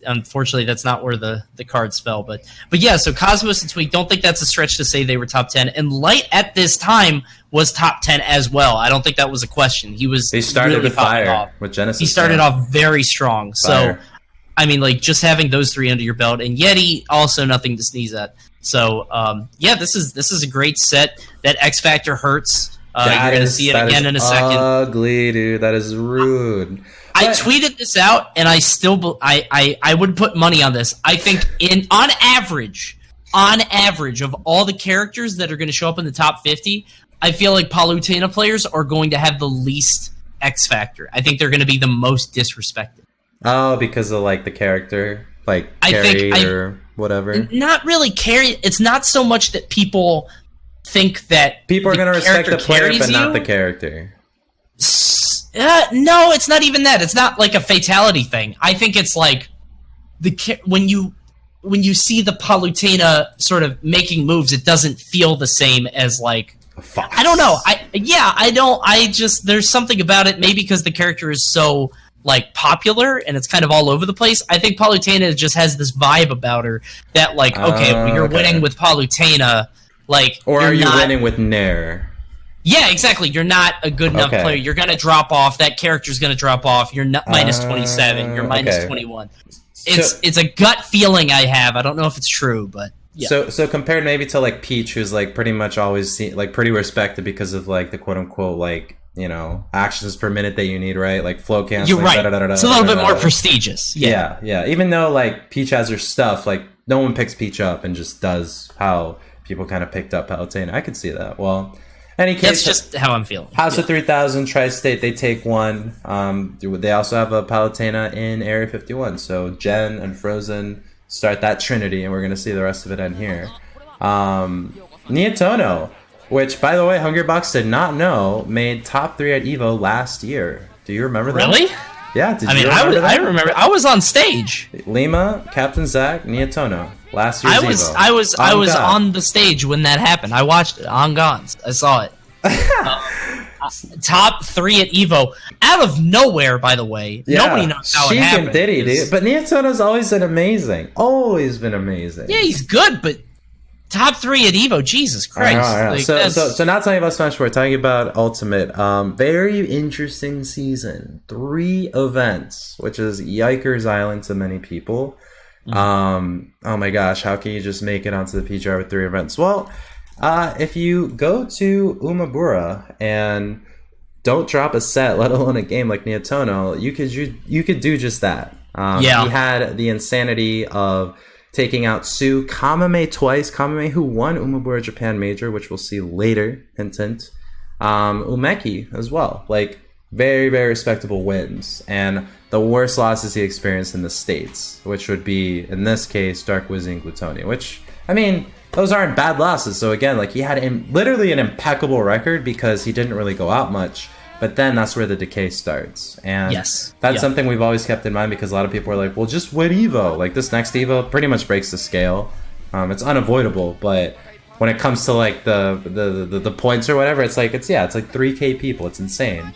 Unfortunately, that's not where the cards fell. But yeah, so Cosmos and Tweak, don't think that's a stretch to say they were top 10. And Light at this time was top 10 as well. I don't think that was a question. They started really with fire with Genesis. He started off very strong. Fire. So, I mean, like just having those 3 under your belt, and Yeti also nothing to sneeze at. So, yeah, this is a great set. That X Factor hurts. You're going to see it again in a second. Ugly, dude. That is rude. I tweeted this out, and I still I would put money on this. I think on average of all the characters that are going to show up in the top 50, I feel like Palutena players are going to have the least X factor. I think they're going to be the most disrespected. Oh, because of like the character, like carry or whatever. Not really carry. It's not so much that people think that people are going to respect the player, but not the character. No, it's not even that. It's not like a fatality thing. I think it's like when you see the Palutena sort of making moves, it doesn't feel the same as like I don't know. There's something about it. Maybe because the character is so like popular and it's kind of all over the place. I think Palutena just has this vibe about her that like when you're winning with Palutena, like or are you winning with Nair? Yeah, exactly. You're not a good enough player. You're going to drop off. That character's going to drop off. You're not minus 27. You're minus 21. It's a gut feeling I have. I don't know if it's true, but yeah. So compared maybe to like Peach, who's like pretty much always like pretty respected because of like the quote unquote like, you know, actions per minute that you need, right? Like flow canceling. You're right. It's a little bit more prestigious. Yeah. Even though like Peach has her stuff, like no one picks Peach up and just does how people kind of picked up Palutena. I could see that. Well. Any case, that's just how I'm feeling. House of 3000, Tri-State, they take 1. They also have a Palutena in Area 51. So Jen and Frozen start that trinity, and we're going to see the rest of it end here. Nietono, which, by the way, Hungrybox did not know, made top 3 at EVO last year. Do you remember that? Really? Yeah. I remember. I was on stage. Lima, Captain Zach, Nietono. Last year's EVO. I was on the stage when that happened. I watched it on Gons. I saw it. Top 3 at EVO. Out of nowhere, by the way. Yeah. Nobody knows how it happened. Diddy, dude. But Nietono's always been amazing. Always been amazing. Yeah, he's good, but top 3 at EVO. Jesus Christ. All right. So not talking about Smash 4, talking about Ultimate. Very interesting season. 3 events, which is Yikers Island to many people. Oh my gosh, how can you just make it onto the PGR with 3 events? Well, if you go to Umabura and don't drop a set, let alone a game like Nietono, you could do just that. He had the insanity of taking out Su Kamame twice. Kamame, who won Umabura Japan Major, which we'll see later, hint. Umeki as well. Like, very, very respectable wins. And the worst losses he experienced in the States, which would be, in this case, Dark Wizzy and Glutonia, which, I mean, those aren't bad losses. So again, like, he had literally an impeccable record because he didn't really go out much. But then that's where the decay starts. And that's something we've always kept in mind because a lot of people are like, well, just win EVO. Like, this next EVO pretty much breaks the scale. It's unavoidable, but when it comes to, like, the points or whatever, it's like 3K people. It's insane.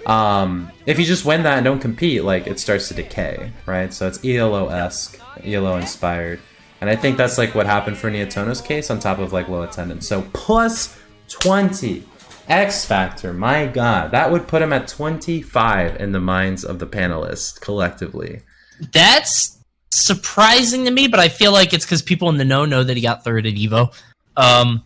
If you just win that and don't compete, like, it starts to decay, right? So it's ELO-esque, ELO-inspired. And I think that's, like, what happened for Nietono's case on top of, like, low attendance. So plus 20. X Factor, my god. That would put him at 25 in the minds of the panelists collectively. That's surprising to me, but I feel like it's because people in the know that he got third at EVO. I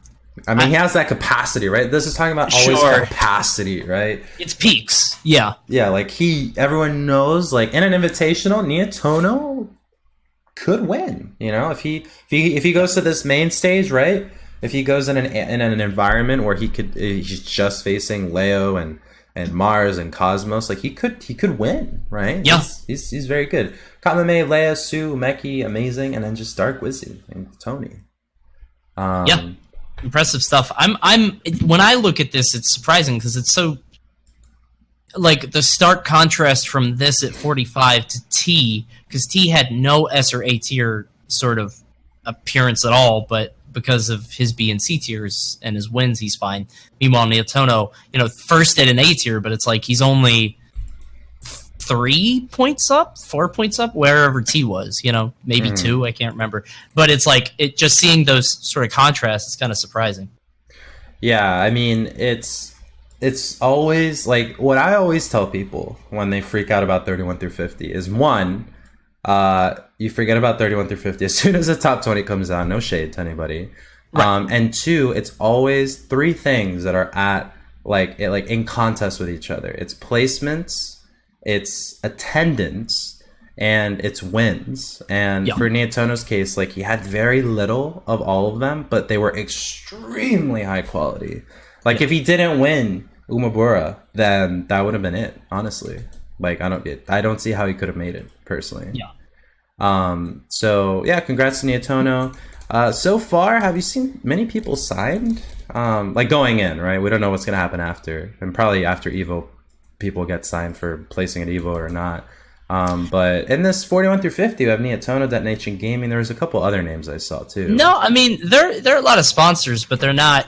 mean, he has that capacity, right? This is talking about always capacity, right? It's peaks, yeah. Yeah, like everyone knows, like in an invitational, Nietono could win. You know, if he goes to this main stage, right? If he goes in an environment where he's just facing Leo and Mars and Cosmos, like he could win, right? Yeah, he's very good. Kamame, Leia, Su, Umeki, amazing, and then just Dark Wizzy and Tony. Yeah. Impressive stuff. I'm when I look at this, it's surprising because it's so like the stark contrast from this at 45 to T, because T had no S or A tier sort of appearance at all, but because of his B and C tiers and his wins, he's fine. Meanwhile, Nietono, first at an A tier, but it's like he's only 3 points up, 4 points up, wherever T was, maybe 2, I can't remember. But it's like, just seeing those sort of contrasts is kind of surprising. Yeah, I mean, it's always, like, what I always tell people when they freak out about 31 through 50 is, one, you forget about 31 through 50 as soon as the top 20 comes out, no shade to anybody. Right. And two, it's always 3 things that are at, like in contest with each other. It's placements, it's attendance, and it's wins. And for Nietono's case, like, he had very little of all of them, but they were extremely high quality. Like, if he didn't win Umabura, then that would have been it, honestly. Like, I don't see how he could have made it, personally. So yeah, congrats to Nietono. So far, have you seen many people signed? Like, going in, right? We don't know what's gonna happen after, and probably after Evo, people get signed for placing at Evo or not. But in this 41 through 50, we have Nietono, Detonation Gaming. There was a couple other names I saw too. No, I mean, there are a lot of sponsors, but they're not.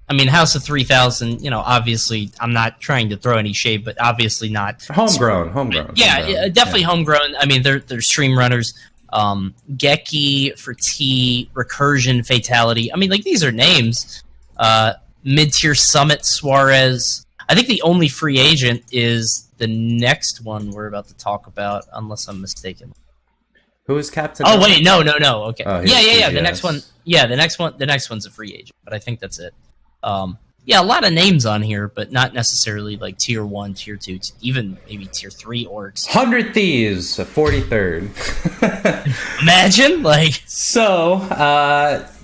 I mean, House of 3000. Obviously, I'm not trying to throw any shade, but obviously not homegrown. Yeah, definitely homegrown. I mean, they're stream runners. Geki for T, Recursion, Fatality. I mean, like, these are names. Mid-tier Summit, Suarez. I think the only free agent is the next one we're about to talk about, unless I'm mistaken. Who is Captain? Oh, wait, no. Okay. Oh, yeah. The next one. Yeah, the next one's a free agent, but I think that's it. Yeah, a lot of names on here, but not necessarily like tier 1, tier 2, even maybe tier 3 orgs. 100 Thieves, 43rd. Imagine, like. So,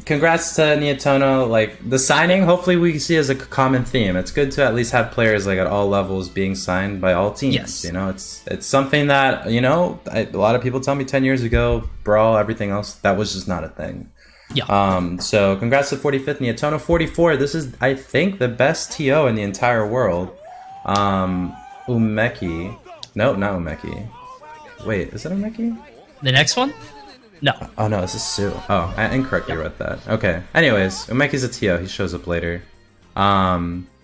congrats to Nietono. Like, the signing, hopefully we see as a common theme. It's good to at least have players, like, at all levels being signed by all teams. Yes. It's something that, a lot of people tell me 10 years ago, Brawl, everything else, that was just not a thing. Yeah. So congrats to 45th Nietono. 44, this is, I think, the best TO in the entire world. Umeki. No, not Umeki. Wait, is it Umeki? The next one? No. Oh, no, this is Su. Oh, I incorrectly read that. Okay. Anyways, Umeki's a TO. He shows up later.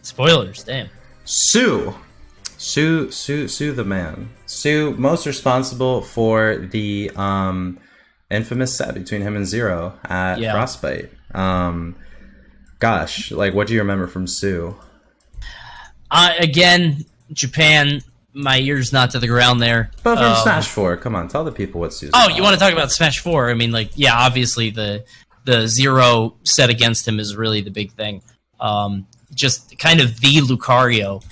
Spoilers, damn. Su the man. Su, most responsible for the, infamous set between him and Zero at Frostbite. Gosh, like, what do you remember from Su? Again, Japan, my ear's not to the ground there. But from Smash 4, come on, tell the people what Su's about. You want to talk about Smash 4? I mean, like, yeah, obviously the Zero set against him is really the big thing. Just kind of the Lucario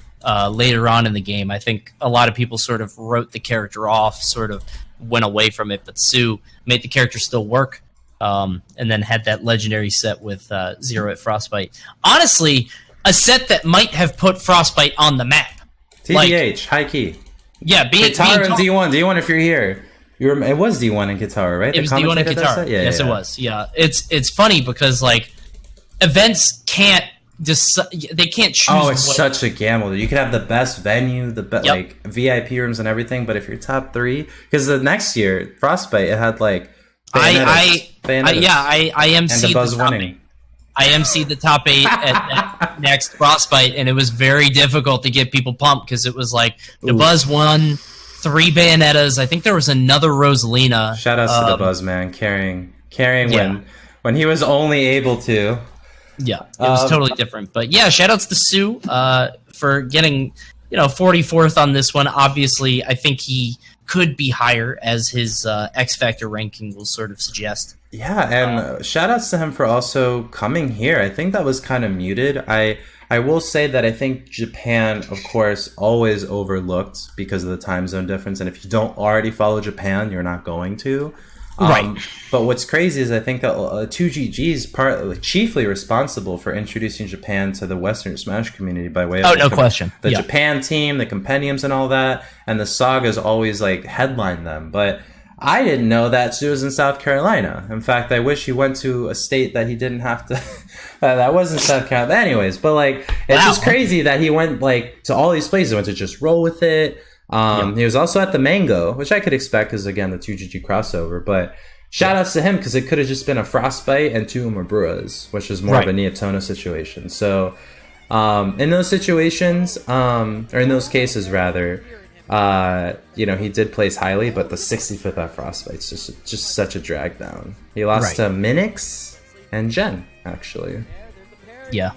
later on in the game. I think a lot of people sort of wrote the character off, sort of went away from it, but Su made the character still work, and then had that legendary set with Zero at Frostbite. Honestly, a set that might have put Frostbite on the map. TBH, high key. Yeah, Guitar and D1. D1, if you're here. It was D1 and Guitar, right? It was D1 and Guitar. Yes, it was. Yeah, it's funny because, like, events can't they can't choose. Oh, it's such a gamble. You could have the best venue, like VIP rooms and everything, but if you're top 3, because the next year Frostbite, it had like I MC and the buzz top winning. 8. I MC the top 8 at next Frostbite, and it was very difficult to get people pumped because it was like the Buzz won 3 Bayonettas. I think there was another Rosalina. Shout outs to the Buzz, man, carrying when he was only able to. Yeah, it was totally different. But yeah, shout outs to Sue for getting 44th on this one. Obviously, I think he could be higher, as his X Factor ranking will sort of suggest. Yeah, and shout outs to him for also coming here. I think that was kind of muted. I will say that I think Japan, of course, always overlooked because of the time zone difference. And if you don't already follow Japan, you're not going to. Right. But what's crazy is I think that 2GG is chiefly responsible for introducing Japan to the Western Smash community by way of the Japan team, the compendiums and all that, and the sagas always like headline them. But I didn't know that Sue was in South Carolina. In fact, I wish he went to a state that he didn't have to. That wasn't South Carolina. Anyways, but like it's just crazy that he went like to all these places. He went to Just Roll With It. He was also at the Mango, which I could expect because, again, the 2GG crossover. But shout outs to him because it could have just been a Frostbite and 2 Umaburas, which is more of a Nietono situation. So in those situations, or in those cases, rather, he did place highly, but the 65th at Frostbite's just such a drag down. He lost to Minix and Jen, actually. Yeah.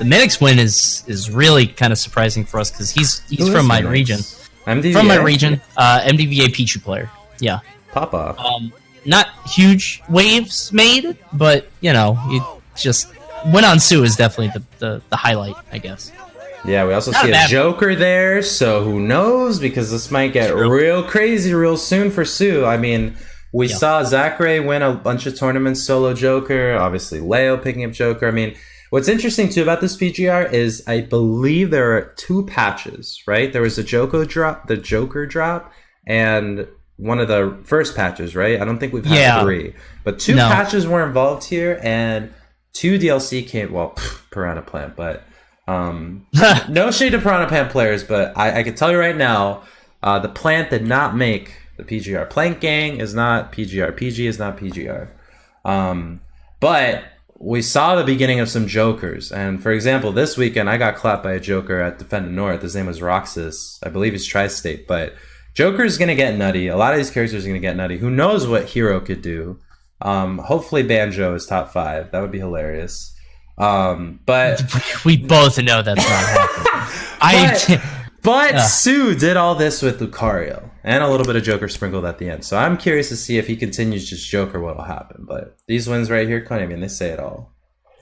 The Minix win is really kind of surprising for us because he's from my region. MDVA? From my region, MDVA Pichu player. Yeah. Papa. Not huge waves made, but, he just... Win on Sue is definitely the highlight, I guess. Yeah, we also see a Joker there, so who knows? Because this might get real crazy real soon for Sue. I mean, we saw Zachary win a bunch of tournaments solo Joker, obviously Leo picking up Joker. I mean, what's interesting, too, about this PGR is I believe there are 2 patches, right? There was the Joker drop, and one of the first patches, right? I don't think we've had 3. But 2 patches were involved here, and 2 DLC came, Piranha Plant, but no shade to Piranha Plant players, but I can tell you right now, the plant did not make the PGR. Plant Gang is not PGR. PG is not PGR. But we saw the beginning of some Jokers. And for example, this weekend, I got clapped by a Joker at Defendant North. His name was Roxas. I believe he's Tri-State. But Joker's going to get nutty. A lot of these characters are going to get nutty. Who knows what Hero could do? Hopefully Banjo is top 5. That would be hilarious. But we both know that's not happening. But Sue did all this with Lucario and a little bit of Joker sprinkled at the end. So I'm curious to see if he continues just Joker, what will happen. But these wins right here, Coney, I mean, they say it all.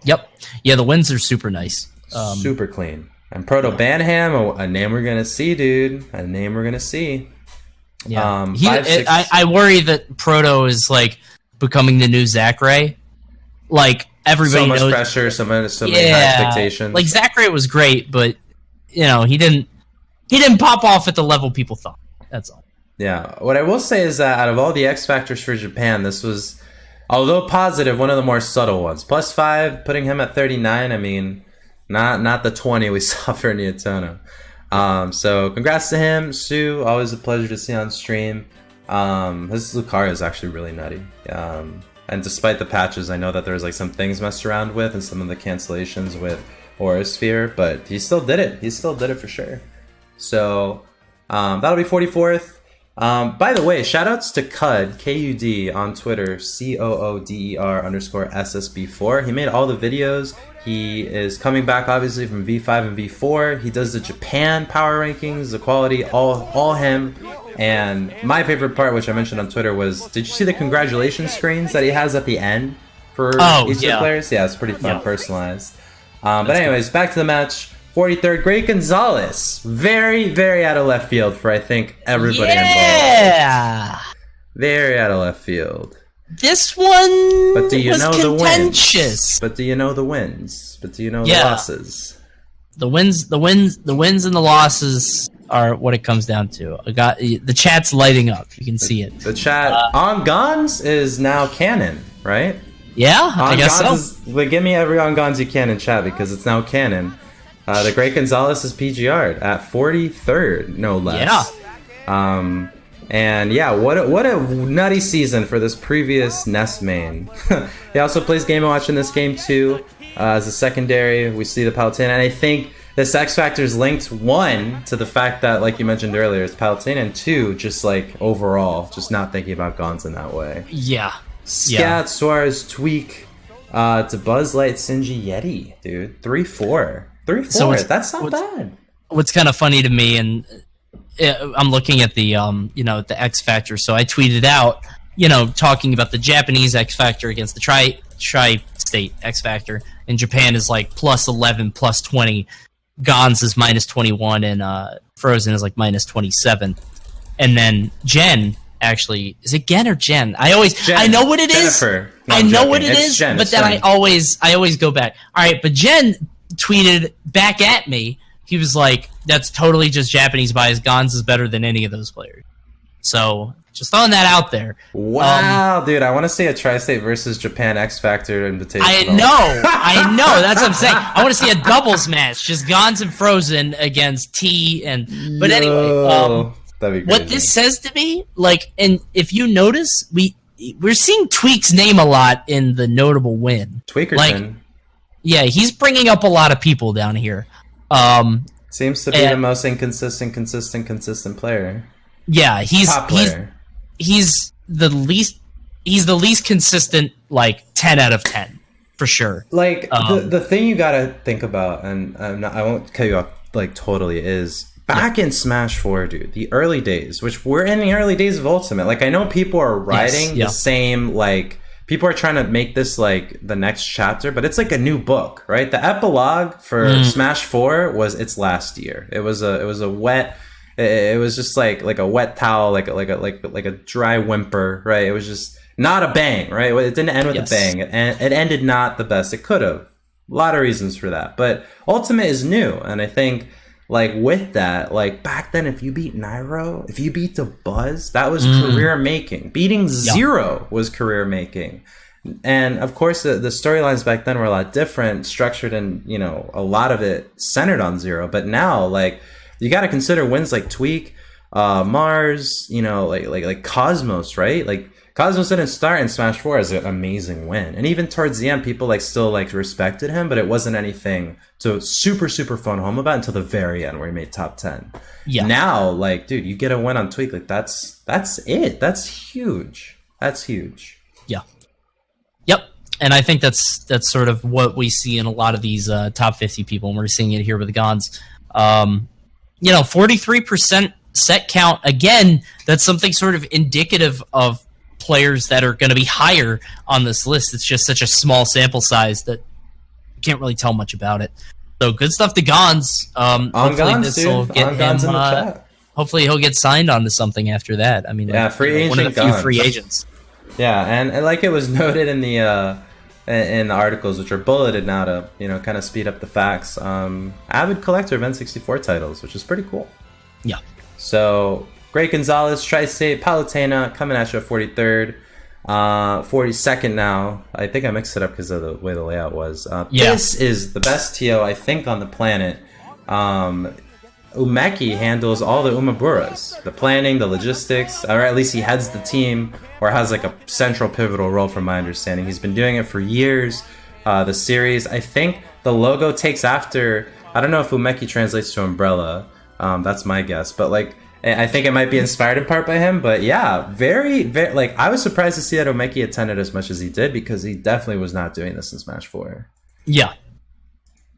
Yep. Yeah, the wins are super nice. Super clean. And Proto Banham, a name we're going to see, dude. A name we're going to see. Yeah. I worry that Proto is like becoming the new Zachary. Like, everybody knows. So much pressure, so many high expectations. Like, Zachary was great, but, he didn't pop off at the level people thought. That's all. Yeah. What I will say is that out of all the X Factors for Japan, this was, although positive, one of the more subtle ones. +5, putting him at 39. I mean, not the 20 we saw for Nietono. So congrats to him. Sue, always a pleasure to see on stream. His Lucario is actually really nutty. And despite the patches, I know that there's like some things messed around with and some of the cancellations with Aura Sphere, but he still did it. He still did it for sure. So that'll be 44th. By the way, shoutouts to Cud, K-U-D, on Twitter, COODER_SSB4. He made all the videos. He is coming back, obviously, from V5 and V4. He does the Japan power rankings, the quality, all him. And my favorite part, which I mentioned on Twitter, was, did you see the congratulations screens that he has at the end for each of the players? Yeah, it's pretty fun, personalized. But anyways, back to the match. 43rd, Great Gonzalez. Very, very out of left field for, I think, everybody involved. Very out of left field. This one but do you was know contentious. The wins? But do you know the wins? But do you know the losses? The wins and the losses are what it comes down to. The chat's lighting up. You can see it. The chat on Gons is now canon, right? Yeah, I guess so. Give me every on Gons you can in chat because it's now canon. The Great Gonzalez is PGR'd at 43rd, no less. Yeah. And yeah, what a nutty season for this previous Nest main. He also plays Game & Watch in this game too. As a secondary, we see the Palutena, and I think this X Factor is linked, one, to the fact that, like you mentioned earlier, it's Palutena, and two, just like overall, just not thinking about Gons in that way. Yeah. Scat, Suarez, Tweak, to Buzz Light, Sinji, Yeti, dude. 3-4. 3-4. So that's not bad. What's kind of funny to me, and I'm looking at the the X Factor. So I tweeted out, talking about the Japanese X Factor against the tri-state X Factor, and Japan is like +11, +20. Gons is -21, and Frozen is like -27. And then Jen, actually, is it Gen or Jen? I know what it is. Jennifer. No, I know what it is, Jen, but then Jen. I always go back. All right, but Jen tweeted back at me. He was like, "That's totally just Japanese bias. Gons is better than any of those players." So just throwing that out there. Wow, dude, I want to see a Tri-State versus Japan X Factor invitation. I know. That's what I'm saying. I want to see a doubles match, just Gons and Frozen against T and. But anyway, what this says to me, and if you notice, we're seeing Tweak's name a lot in the notable win. Tweakerton. Yeah, he's bringing up a lot of people down here. Seems to be the most consistent player. Yeah, he's top player. He's the least consistent, 10 out of 10 for sure. The thing you gotta think about, and I won't cut you off totally, is back in Smash 4, dude, the early days, which we're in the early days of Ultimate. I know people are writing the same people are trying to make this the next chapter, but it's a new book, right? The epilogue for Smash 4 was its last year. It was a wet. It was just like a wet towel, like a dry whimper, right? It was just not a bang, right? It didn't end with a bang. It ended not the best it could have. A lot of reasons for that, but Ultimate is new, and I think with that, back then, if you beat Nairo, if you beat the Buzz, that was career making. Beating Zero was career making. And of course, the storylines back then were a lot different, structured, and a lot of it centered on Zero. But now, you got to consider wins like Tweak, Mars, like Cosmos, right? Cosmos didn't start in Smash 4 as an amazing win. And even towards the end, people still respected him, but it wasn't anything to super phone home about until the very end where he made top 10. Yeah. Now, dude, you get a win on Tweak, that's it. That's huge. That's huge. Yeah. Yep. And I think that's sort of what we see in a lot of these top 50 people, and we're seeing it here with the Gons. 43% set count. Again, that's something sort of indicative of players that are going to be higher on this list. It's just such a small sample size that you can't really tell much about it. So good stuff to Gons. Hopefully this will get him. Hopefully he'll get signed onto something after that. I mean, free agent. One of the few free agents. Yeah, and it was noted in the articles, which are bulleted now to kind of speed up the facts. Avid collector of N64 titles, which is pretty cool. Yeah. So Great Gonzalez, Tri-State, Palutena coming at you at 43rd, 42nd now. I think I mixed it up because of the way the layout was. This is the best TO I think on the planet. Umeki handles all the Umaburas, the planning, the logistics, or at least he heads the team, or has a central pivotal role from my understanding. He's been doing it for years. The series, I think the logo takes after, I don't know if Umeki translates to umbrella, that's my guess, but I think it might be inspired in part by him, but yeah, very, I was surprised to see that Umeki attended as much as he did, because he definitely was not doing this in Smash 4. Yeah.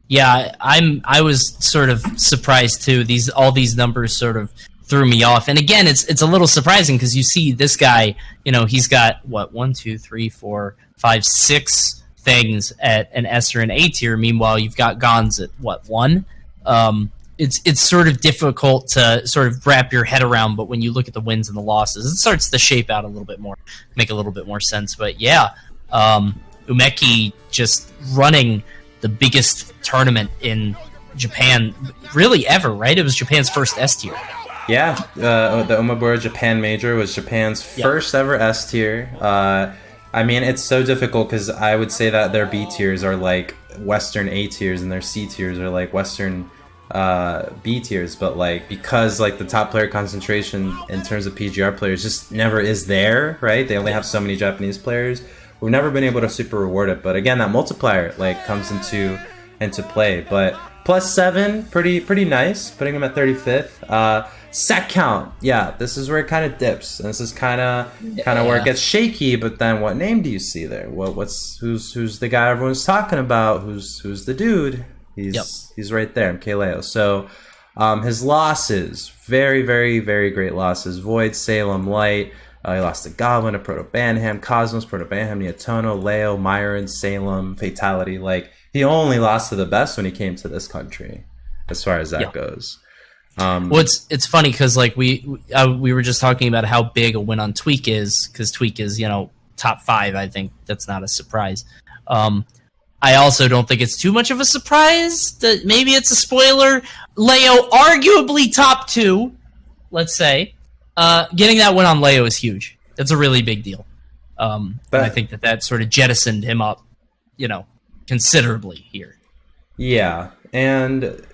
Yeah, I was sort of surprised too. All these numbers sort of threw me off. And again, it's a little surprising because you see this guy, he's got 1, 2, 3, 4, 5, 6 things at an S or an A tier. Meanwhile, you've got Gons at 1. It's sort of difficult to sort of wrap your head around, but when you look at the wins and the losses, it starts to shape out a little bit more, make a little bit more sense. But yeah, Umeki just running the biggest tournament in Japan really ever, right? It was Japan's first S tier. Yeah, the Umabura Japan Major was Japan's first ever S tier. I mean, it's so difficult because I would say that their B tiers are like Western A tiers and their C tiers are like Western B tiers, but like because like the top player concentration in terms of PGR players just never is there, right? They only have so many Japanese players. We've never been able to super reward it, but again, that multiplier like comes into play. But +7, pretty nice, putting him at 35th. Set count, yeah, this is where it kind of dips, and this is kind of where it gets shaky. But then, what name do you see there? Who's the guy everyone's talking about? Who's the dude? He's right there, MKLeo. So his losses, very, very, very great losses. Void, Salem, Light. He lost to Goblin, to Proto Banham, Cosmos, Proto Banham, Nietono, Leo, Myron, Salem, Fatality. Like, he only lost to the best when he came to this country, as far as that goes. Well, it's funny because like we were just talking about how big a win on Tweak is, because Tweak is top 5. I think that's not a surprise. I also don't think it's too much of a surprise that maybe it's a spoiler. Leo, arguably top 2, let's say. Getting that win on Leo is huge. That's a really big deal. And I think that sort of jettisoned him up, considerably here. Yeah, and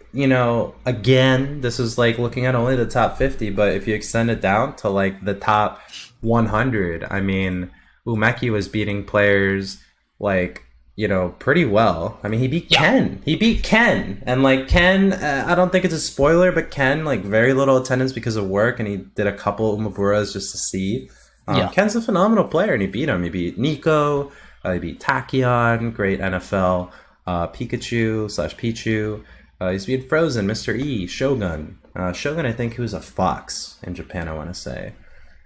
again, this is like looking at only the top 50, but if you extend it down to like the top 100, I mean, Umeki was beating players like pretty well. I mean, he beat Ken. He beat Ken. And, like, Ken, I don't think it's a spoiler, but Ken, like, very little attendance because of work, and he did a couple Umaburas just to see. Ken's a phenomenal player, and he beat him. He beat Nico. He beat Tachyon. Great NFL. Pikachu/Pichu. He's beat Frozen, Mr. E, Shogun. Shogun, I think he was a fox in Japan, I want to say.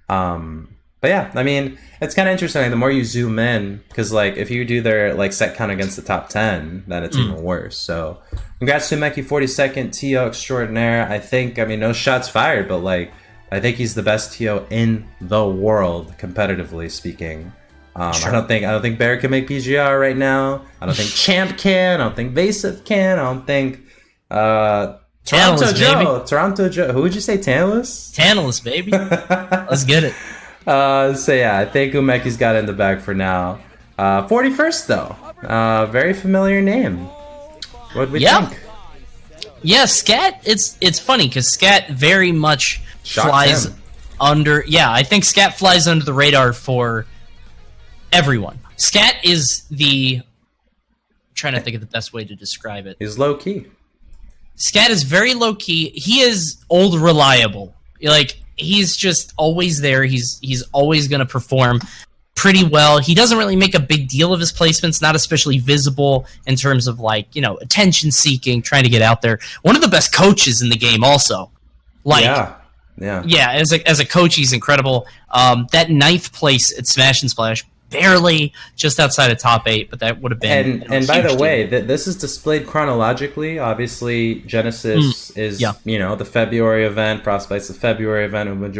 But yeah, I mean, it's kind of interesting. Like, the more you zoom in, because like if you do their like set count against the top 10, then it's even worse. So, congrats to Umeki, 42nd TO extraordinaire. I think, no shots fired, but like I think he's the best TO in the world, competitively speaking. Sure. I don't think Bear can make PGR right now. I don't think Champ can. I don't think Vaseth can. I don't think Toronto Joe. Who would you say, Tantalus? Tantalus, baby. Let's get it. So yeah, I think Umeki's got it in the bag for now. 41st though, very familiar name. What do we think? Yeah, Scat. It's funny because Scat very much flies under. Yeah, I think Scat flies under the radar for everyone. Scat is I'm trying to think of the best way to describe it. He's low key. Scat is very low key. He is old reliable. Like, he's just always there. He's always going to perform pretty well. He doesn't really make a big deal of his placements, not especially visible in terms of like, attention seeking, trying to get out there. One of the best coaches in the game also. Like, yeah, as a coach, he's incredible. That 9th place at Smash and Splash, barely just outside of top 8, but that would have been and by the way, this is displayed chronologically. Obviously, Genesis is the February event, Frostbite's the February event, and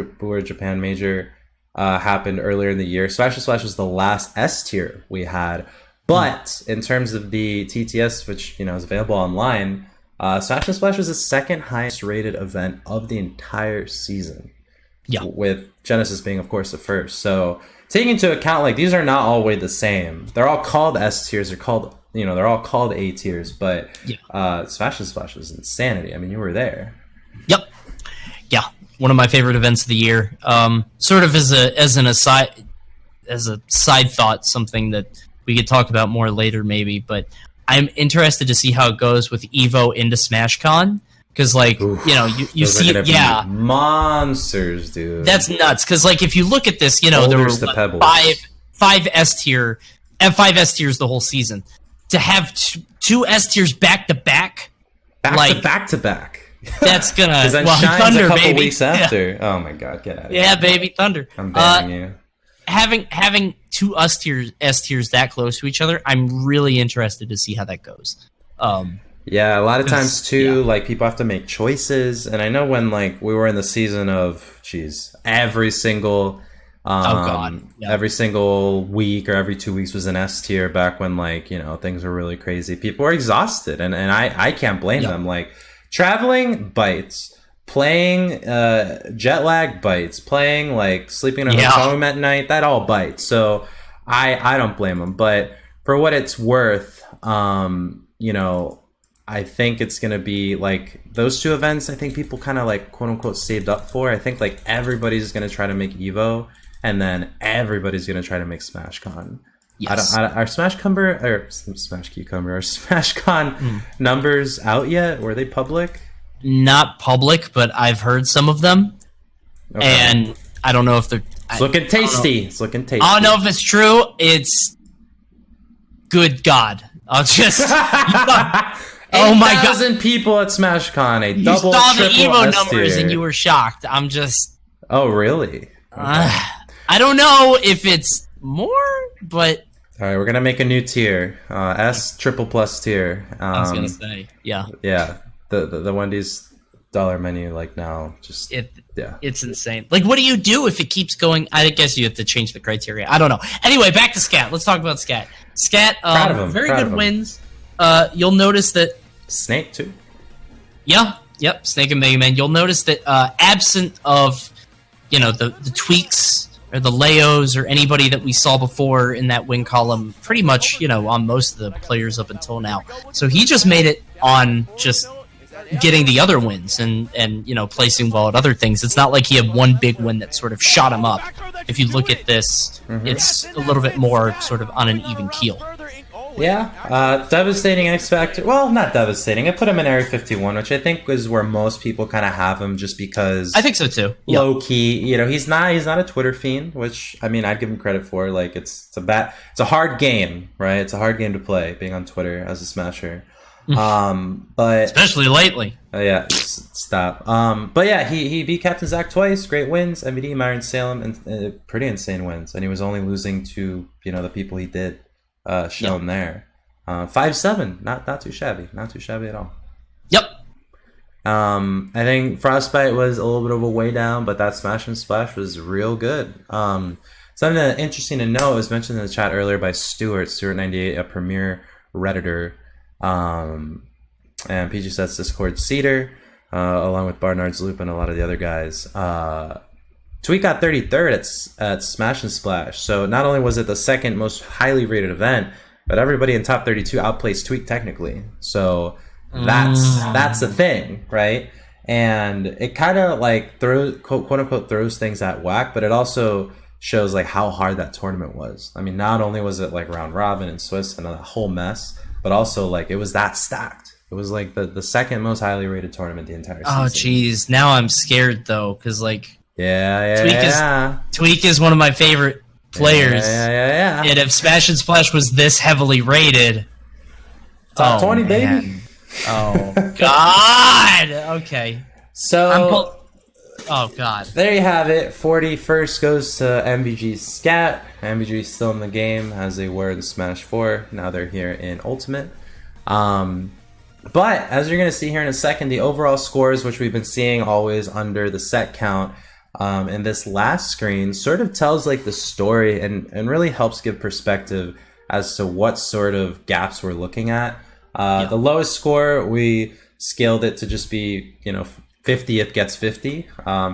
Japan Major happened earlier in the year. Smash and Splash was the last S tier we had, but in terms of the TTS, which is available online, Smash and Splash was the 2nd highest rated event of the entire season. Yeah, with Genesis being, of course, the first. So, taking into account, like, these are not all weighed the same. They're all called S tiers. They're called, they're all called A tiers. But Smash and Splash was insanity. I mean, you were there. Yep. Yeah, one of my favorite events of the year. Sort of as a side thought, something that we could talk about more later, maybe. But I'm interested to see how it goes with Evo into SmashCon. Because, like, you see, monsters, dude. That's nuts. Because, like, if you look at this, there were five S tier, and 5 S tiers the whole season. To have 2 S tiers back to back, to back. That's gonna Thunder, a couple baby. Weeks after. Yeah. Oh my god, get out of here. Yeah, baby, Thunder. I'm banning you. Having 2 S tiers that close to each other, I'm really interested to see how that goes. Yeah, a lot of times too, like, people have to make choices, and I know when like we were in the season of every single every single week or every 2 weeks was an S tier back when like things were really crazy. People were exhausted, and I can't blame them. Like, traveling bites, playing jet lag bites, playing like sleeping in a hotel room at night, that all bites. So I don't blame them, but for what it's worth, I think it's going to be like those two events. I think people kind of like quote unquote saved up for. I think like everybody's going to try to make Evo, and then everybody's going to try to make SmashCon. Yes. Are SmashCon numbers out yet? Were they public? Not public, but I've heard some of them, and I don't know if they're. It's looking tasty. It's looking tasty. I don't know if it's true. It's good God. I'll just. Oh my God! 8,000 people at SmashCon. You saw the Evo numbers and you were shocked. I'm just. Oh really? I don't know if it's more, but. All right, we're gonna make a new tier. S triple plus tier. I was gonna say, yeah. Yeah, the Wendy's dollar menu like now just it's insane. Like, what do you do if it keeps going? I guess you have to change the criteria. I don't know. Anyway, back to Scat. Let's talk about Scat. Scat, very good wins. You'll notice that Snake too. Yeah, yep, Snake and Mega Man. You'll notice that absent of the tweaks or the Leos or anybody that we saw before in that win column, pretty much on most of the players up until now. So he just made it on just getting the other wins and placing well at other things. It's not like he had one big win that sort of shot him up. If you look at this, it's a little bit more sort of on an even keel. Yeah, devastating X Factor. Well, not devastating. I put him in Area 51, which I think is where most people kind of have him, just because I think so too. Low key, he's not a Twitter fiend, which I mean I'd give him credit for. Like it's a hard game, right? It's a hard game to play, being on Twitter as a Smasher. But especially lately. Yeah, stop. But yeah, he beat Captain Zach twice. Great wins. MVD, Myron Salem, and pretty insane wins. And he was only losing to the people he did. Shown there. 5-7, not too shabby. Not too shabby at all. Yep. I think Frostbite was a little bit of a way down, but that Smash and Splash was real good. Something that interesting to know was mentioned in the chat earlier by Stuart98, a premier Redditor, and PG Sets Discord Cedar, along with Barnard's Loop and a lot of the other guys. Tweet got 33rd at Smash and Splash. So not only was it the second most highly rated event, but everybody in top 32 outplaced Tweet technically. So that's the thing, right? And it kind of like throws, quote unquote, throws things at whack, but it also shows like how hard that tournament was. I mean, not only was it like round robin and Swiss and a whole mess, but also like it was that stacked. It was like the second most highly rated tournament the entire season. Oh, geez. Now I'm scared though, because like. Tweak is one of my favorite players. Yeah. And if Smash and Splash was this heavily rated, top 20, man. baby. Oh God. Okay. So, oh God. There you have it. 41st goes to MVG Scat. MVG still in the game as they were in Smash 4. Now they're here in Ultimate. But as you're going to see here in a second, the overall scores, which we've been seeing always under the set count, in this last screen sort of tells like the story and really helps give perspective as to what sort of gaps we're looking at. The lowest score, we scaled it to just be, 50th gets 50.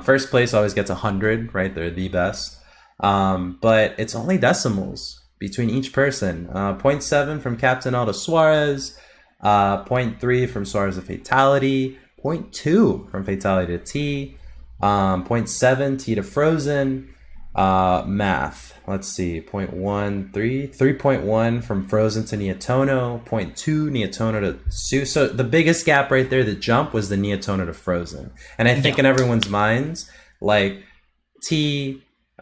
First place always gets 100, right? They're the best. But it's only decimals between each person. 0.7 from Captain Aldo Suarez, 0.3 from Suarez to Fatality, 0.2 from Fatality to T, 0.7 T to Frozen, math. Let's see, 3.1 from Frozen to Nietono, 0.2 Nietono to Su. So the biggest gap right there, the jump, was the Nietono to Frozen. And I think in everyone's minds, like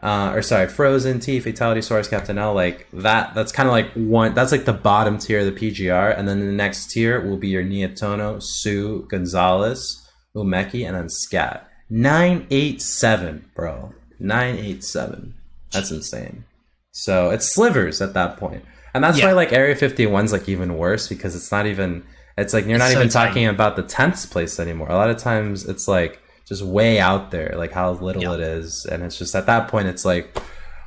Frozen, T, Fatality, Suarez, Captain L, like that's kind of like that's like the bottom tier of the PGR. And then the next tier will be your Nietono, Su, Gonzalez, Umeki, and then Scat. 987, bro. 987. That's insane. So it's slivers at that point. And that's why like Area 51's like even worse, because it's like you're not even talking about the 10th place anymore. A lot of times it's like just way out there, like how little it is. And it's just at that point it's like,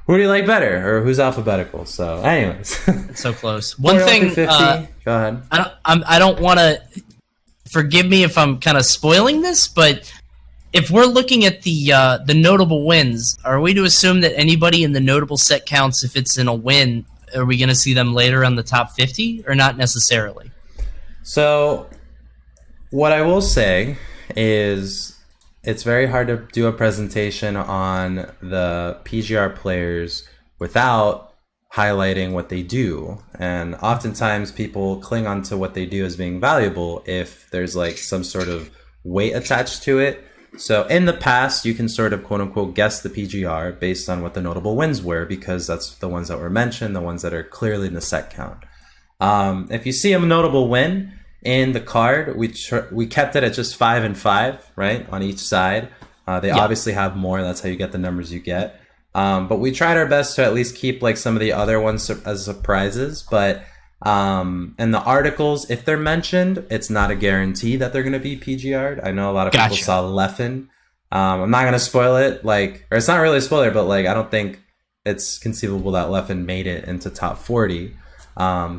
who do you like better, or who's alphabetical? So anyways. It's so close. One thing, go ahead. I don't want to, forgive me if I'm kind of spoiling this, but if we're looking at the notable wins, are we to assume that anybody in the notable set counts, if it's in a win, are we going to see them later on the top 50, or not necessarily? So What I will say is it's very hard to do a presentation on the PGR players without highlighting what they do. And oftentimes people cling on to what they do as being valuable if there's like some sort of weight attached to it. So in the past, you can sort of quote unquote guess the PGR based on what the notable wins were, because that's the ones that were mentioned, the ones that are clearly in the set count. If you see a notable win in the card, we kept it at just 5 and 5, right, on each side. They obviously have more. That's how you get the numbers you get. But we tried our best to at least keep like some of the other ones as surprises. But in the articles, if they're mentioned, it's not a guarantee that they're going to be PGR'd. I know a lot of people saw Leffen. I'm not going to spoil it, or it's not really a spoiler, but like I don't think it's conceivable that Leffen made it into top 40,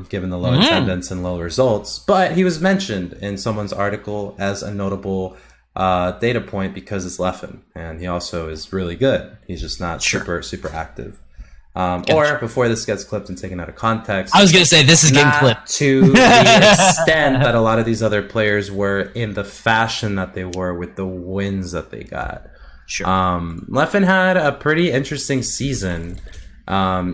given the low attendance and low results. But he was mentioned in someone's article as a notable data point because it's Leffen, and he also is really good. He's just not super active. Or before this gets clipped and taken out of context, I was going to say this is getting clipped to the extent that a lot of these other players were in the fashion that they were with the wins that they got. Sure. Leffen had a pretty interesting season.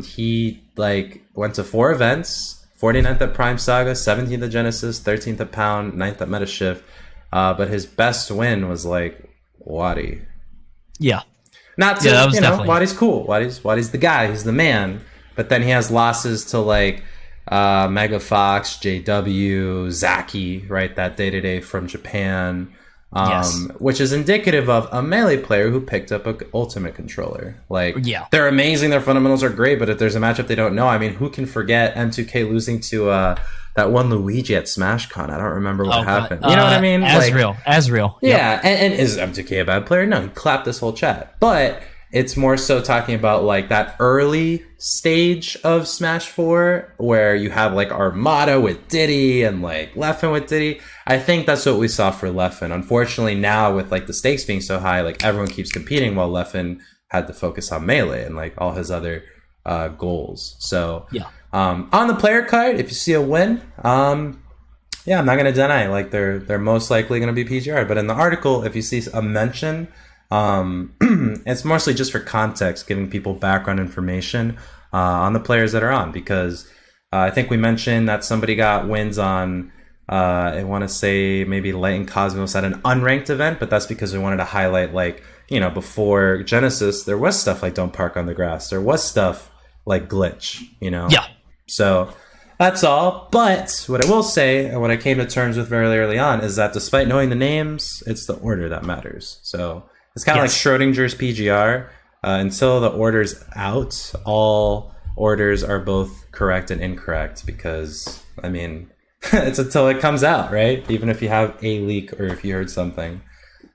He went to 4 events: 49th at Prime Saga, 17th at Genesis, 13th at Pound, 9th at Metashift. But his best win was Wadi. Yeah. Not to, Wadi's cool. Wadi's the guy. He's the man. But then he has losses to Mega Fox, JW, Zaki, right? That day-to-day from Japan. Which is indicative of a Melee player who picked up an Ultimate controller. They're amazing. Their fundamentals are great. But if there's a matchup they don't know, I mean, who can forget M2K losing to that one Luigi at SmashCon? I don't remember what happened. You know what I mean? Asriel. Yeah, and is M2K a bad player? No, he clapped this whole chat. But it's more so talking about that early stage of Smash 4 where you have Armada with Diddy and Leffen with Diddy. I think that's what we saw for Leffen. Unfortunately, now with the stakes being so high, everyone keeps competing while Leffen had to focus on Melee and all his other goals. So on the player card, if you see a win, I'm not gonna deny they're most likely gonna be PGR. But in the article, if you see a mention, it's mostly just for context, giving people background information on the players that are on, because I think we mentioned that somebody got wins on I want to say maybe Light and Cosmos at an unranked event, but that's because we wanted to highlight before Genesis there was stuff like Don't Park on the Grass, there was stuff like Glitch, so that's all. But what I will say, and what I came to terms with very early on, is that despite knowing the names, it's the order that matters. So it's kind of like Schrodinger's PGR. Until the order's out, all orders are both correct and incorrect, because, I mean, it's until it comes out, right? Even if you have a leak or if you heard something.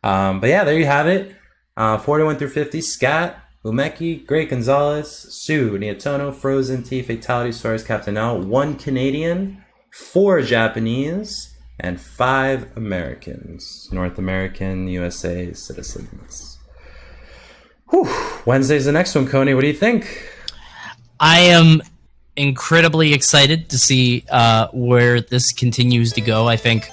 But yeah, there you have it. 41 through 50, Scat, Umeki, Great Gonzalez, Sue, Nietono, Frozen, T, Fatality, Suarez, Captain L, 1 Canadian, 4 Japanese, and 5 Americans, North American, USA citizens. Whew. Wednesday's the next one, Coney. What do you think? I am incredibly excited to see where this continues to go. I think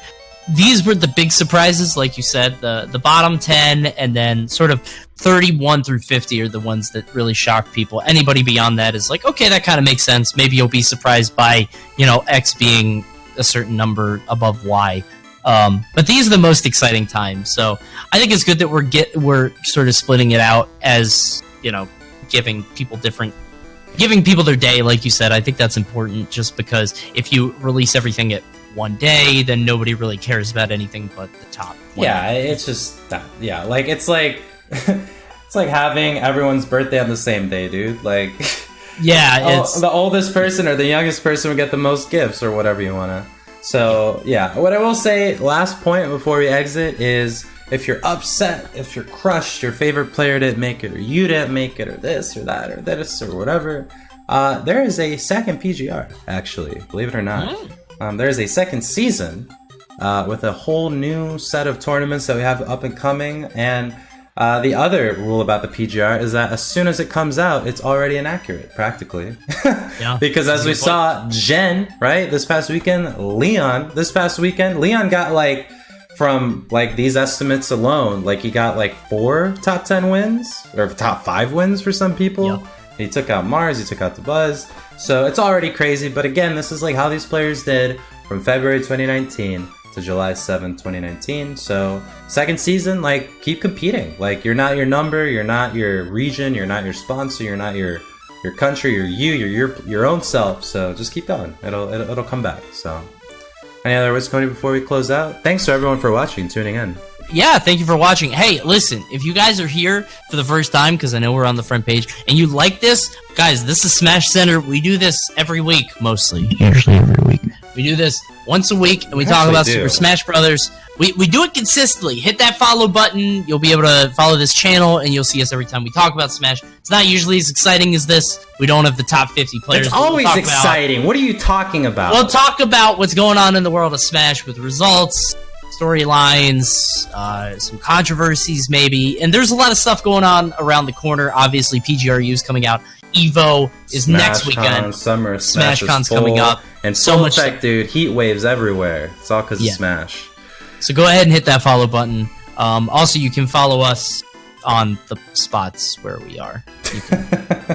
these were the big surprises, like you said, the bottom 10, and then sort of 31 through 50 are the ones that really shock people. Anybody beyond that is okay, that kind of makes sense. Maybe you'll be surprised by, X being a certain number above Y. But these are the most exciting times. So I think it's good that we're sort of splitting it out as, giving people their day, like you said. I think that's important, just because if you release everything at one day, then nobody really cares about anything but the top one. Yeah, it's just that. Yeah, it's it's like having everyone's birthday on the same day, dude. Yeah, it's the oldest person or the youngest person would get the most gifts or whatever you want to. So yeah, what I will say, last point before we exit, is if you're upset, if you're crushed, your favorite player didn't make it, or you didn't make it, or this or that or this or whatever, there is a second PGR, actually, believe it or not. There is a second season with a whole new set of tournaments that we have up and coming. And the other rule about the PGR is that as soon as it comes out, it's already inaccurate, practically. Yeah, because as we saw, Jen, right, this past weekend, Leon got from like these estimates alone, like he got like 4 top 10 wins or top 5 wins for some people. Yep. He took out Mars, he took out the Buzz, so it's already crazy. But again, this is like how these players did from February 2019 to July 7th, 2019. So second season, like keep competing. Like you're not your number, you're not your region, you're not your sponsor, you're not your country, you're your own self. So just keep going. It'll come back. So any other words, Coney, before we close out? Thanks to everyone for watching, tuning in. Yeah, thank you for watching. Hey, listen, if you guys are here for the first time, because I know we're on the front page, and you like this, guys, this is Smashcenter. We do this every week, mostly. Usually every week. We do this once a week, and we talk about Super Smash Brothers. We do it consistently. Hit that follow button. You'll be able to follow this channel, and you'll see us every time we talk about Smash. It's not usually as exciting as this. We don't have the top 50 players. It's always exciting. What are you talking about? We'll talk about what's going on in the world of Smash with results, storylines, some controversies maybe, and there's a lot of stuff going on around the corner. Obviously, PGRU is coming out. Evo is next weekend. Summer SmashCon's coming up. And so much effect, dude. Heat waves everywhere. It's all because of Smash. So go ahead and hit that follow button. Also, you can follow us on the spots where we are.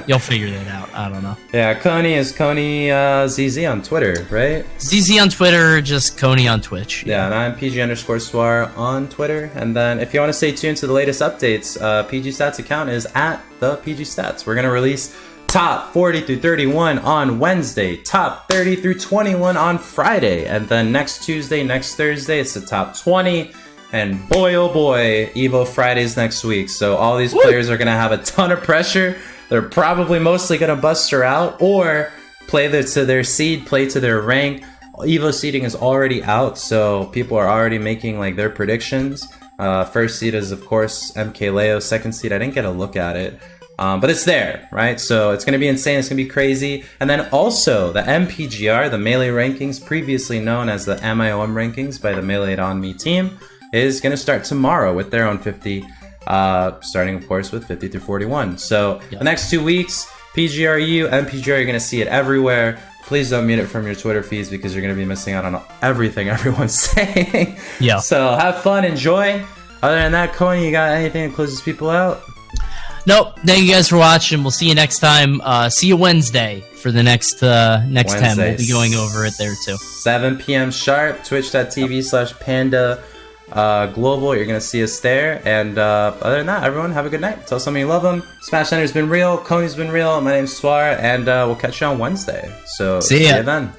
You'll figure that out. I don't know. Yeah, Coney is Coney ZZ on Twitter, right? ZZ on Twitter, just Coney on Twitch. Yeah, and I'm PG_Suar on Twitter. And then if you want to stay tuned to the latest updates, PG Stats account is at the PG Stats. We're going to release top 40 through 31 on Wednesday, top 30 through 21 on Friday, and then next Tuesday, next Thursday, it's the top 20. And boy, oh boy, Evo Fridays next week. So all these players are going to have a ton of pressure. They're probably mostly going to bust her out or play to their seed, play to their rank. Evo seeding is already out, so people are already making like their predictions. First seed is, of course, MK Leo. Second seed, I didn't get a look at it. But it's there, right? So it's going to be insane. It's going to be crazy. And then also the MPGR, the Melee rankings, previously known as the MIOM rankings by the Melee on Me team, is going to start tomorrow with their own 50, starting, of course, with 50 through 41. So the next 2 weeks, PGRU, MPGR, you're going to see it everywhere. Please don't mute it from your Twitter feeds because you're going to be missing out on everything everyone's saying. Yeah. So have fun, enjoy. Other than that, Coney, you got anything that closes people out? Nope. Thank you guys for watching. We'll see you next time. See you Wednesday for the next 10. We'll be going over it there too. 7 p.m. sharp. Twitch.tv/Panda Global. You're gonna see us there. And other than that, everyone have a good night. Tell someone you love them. Smashcenter's been real. Coney's been real. My name's Suar, and we'll catch you on Wednesday. So see you then.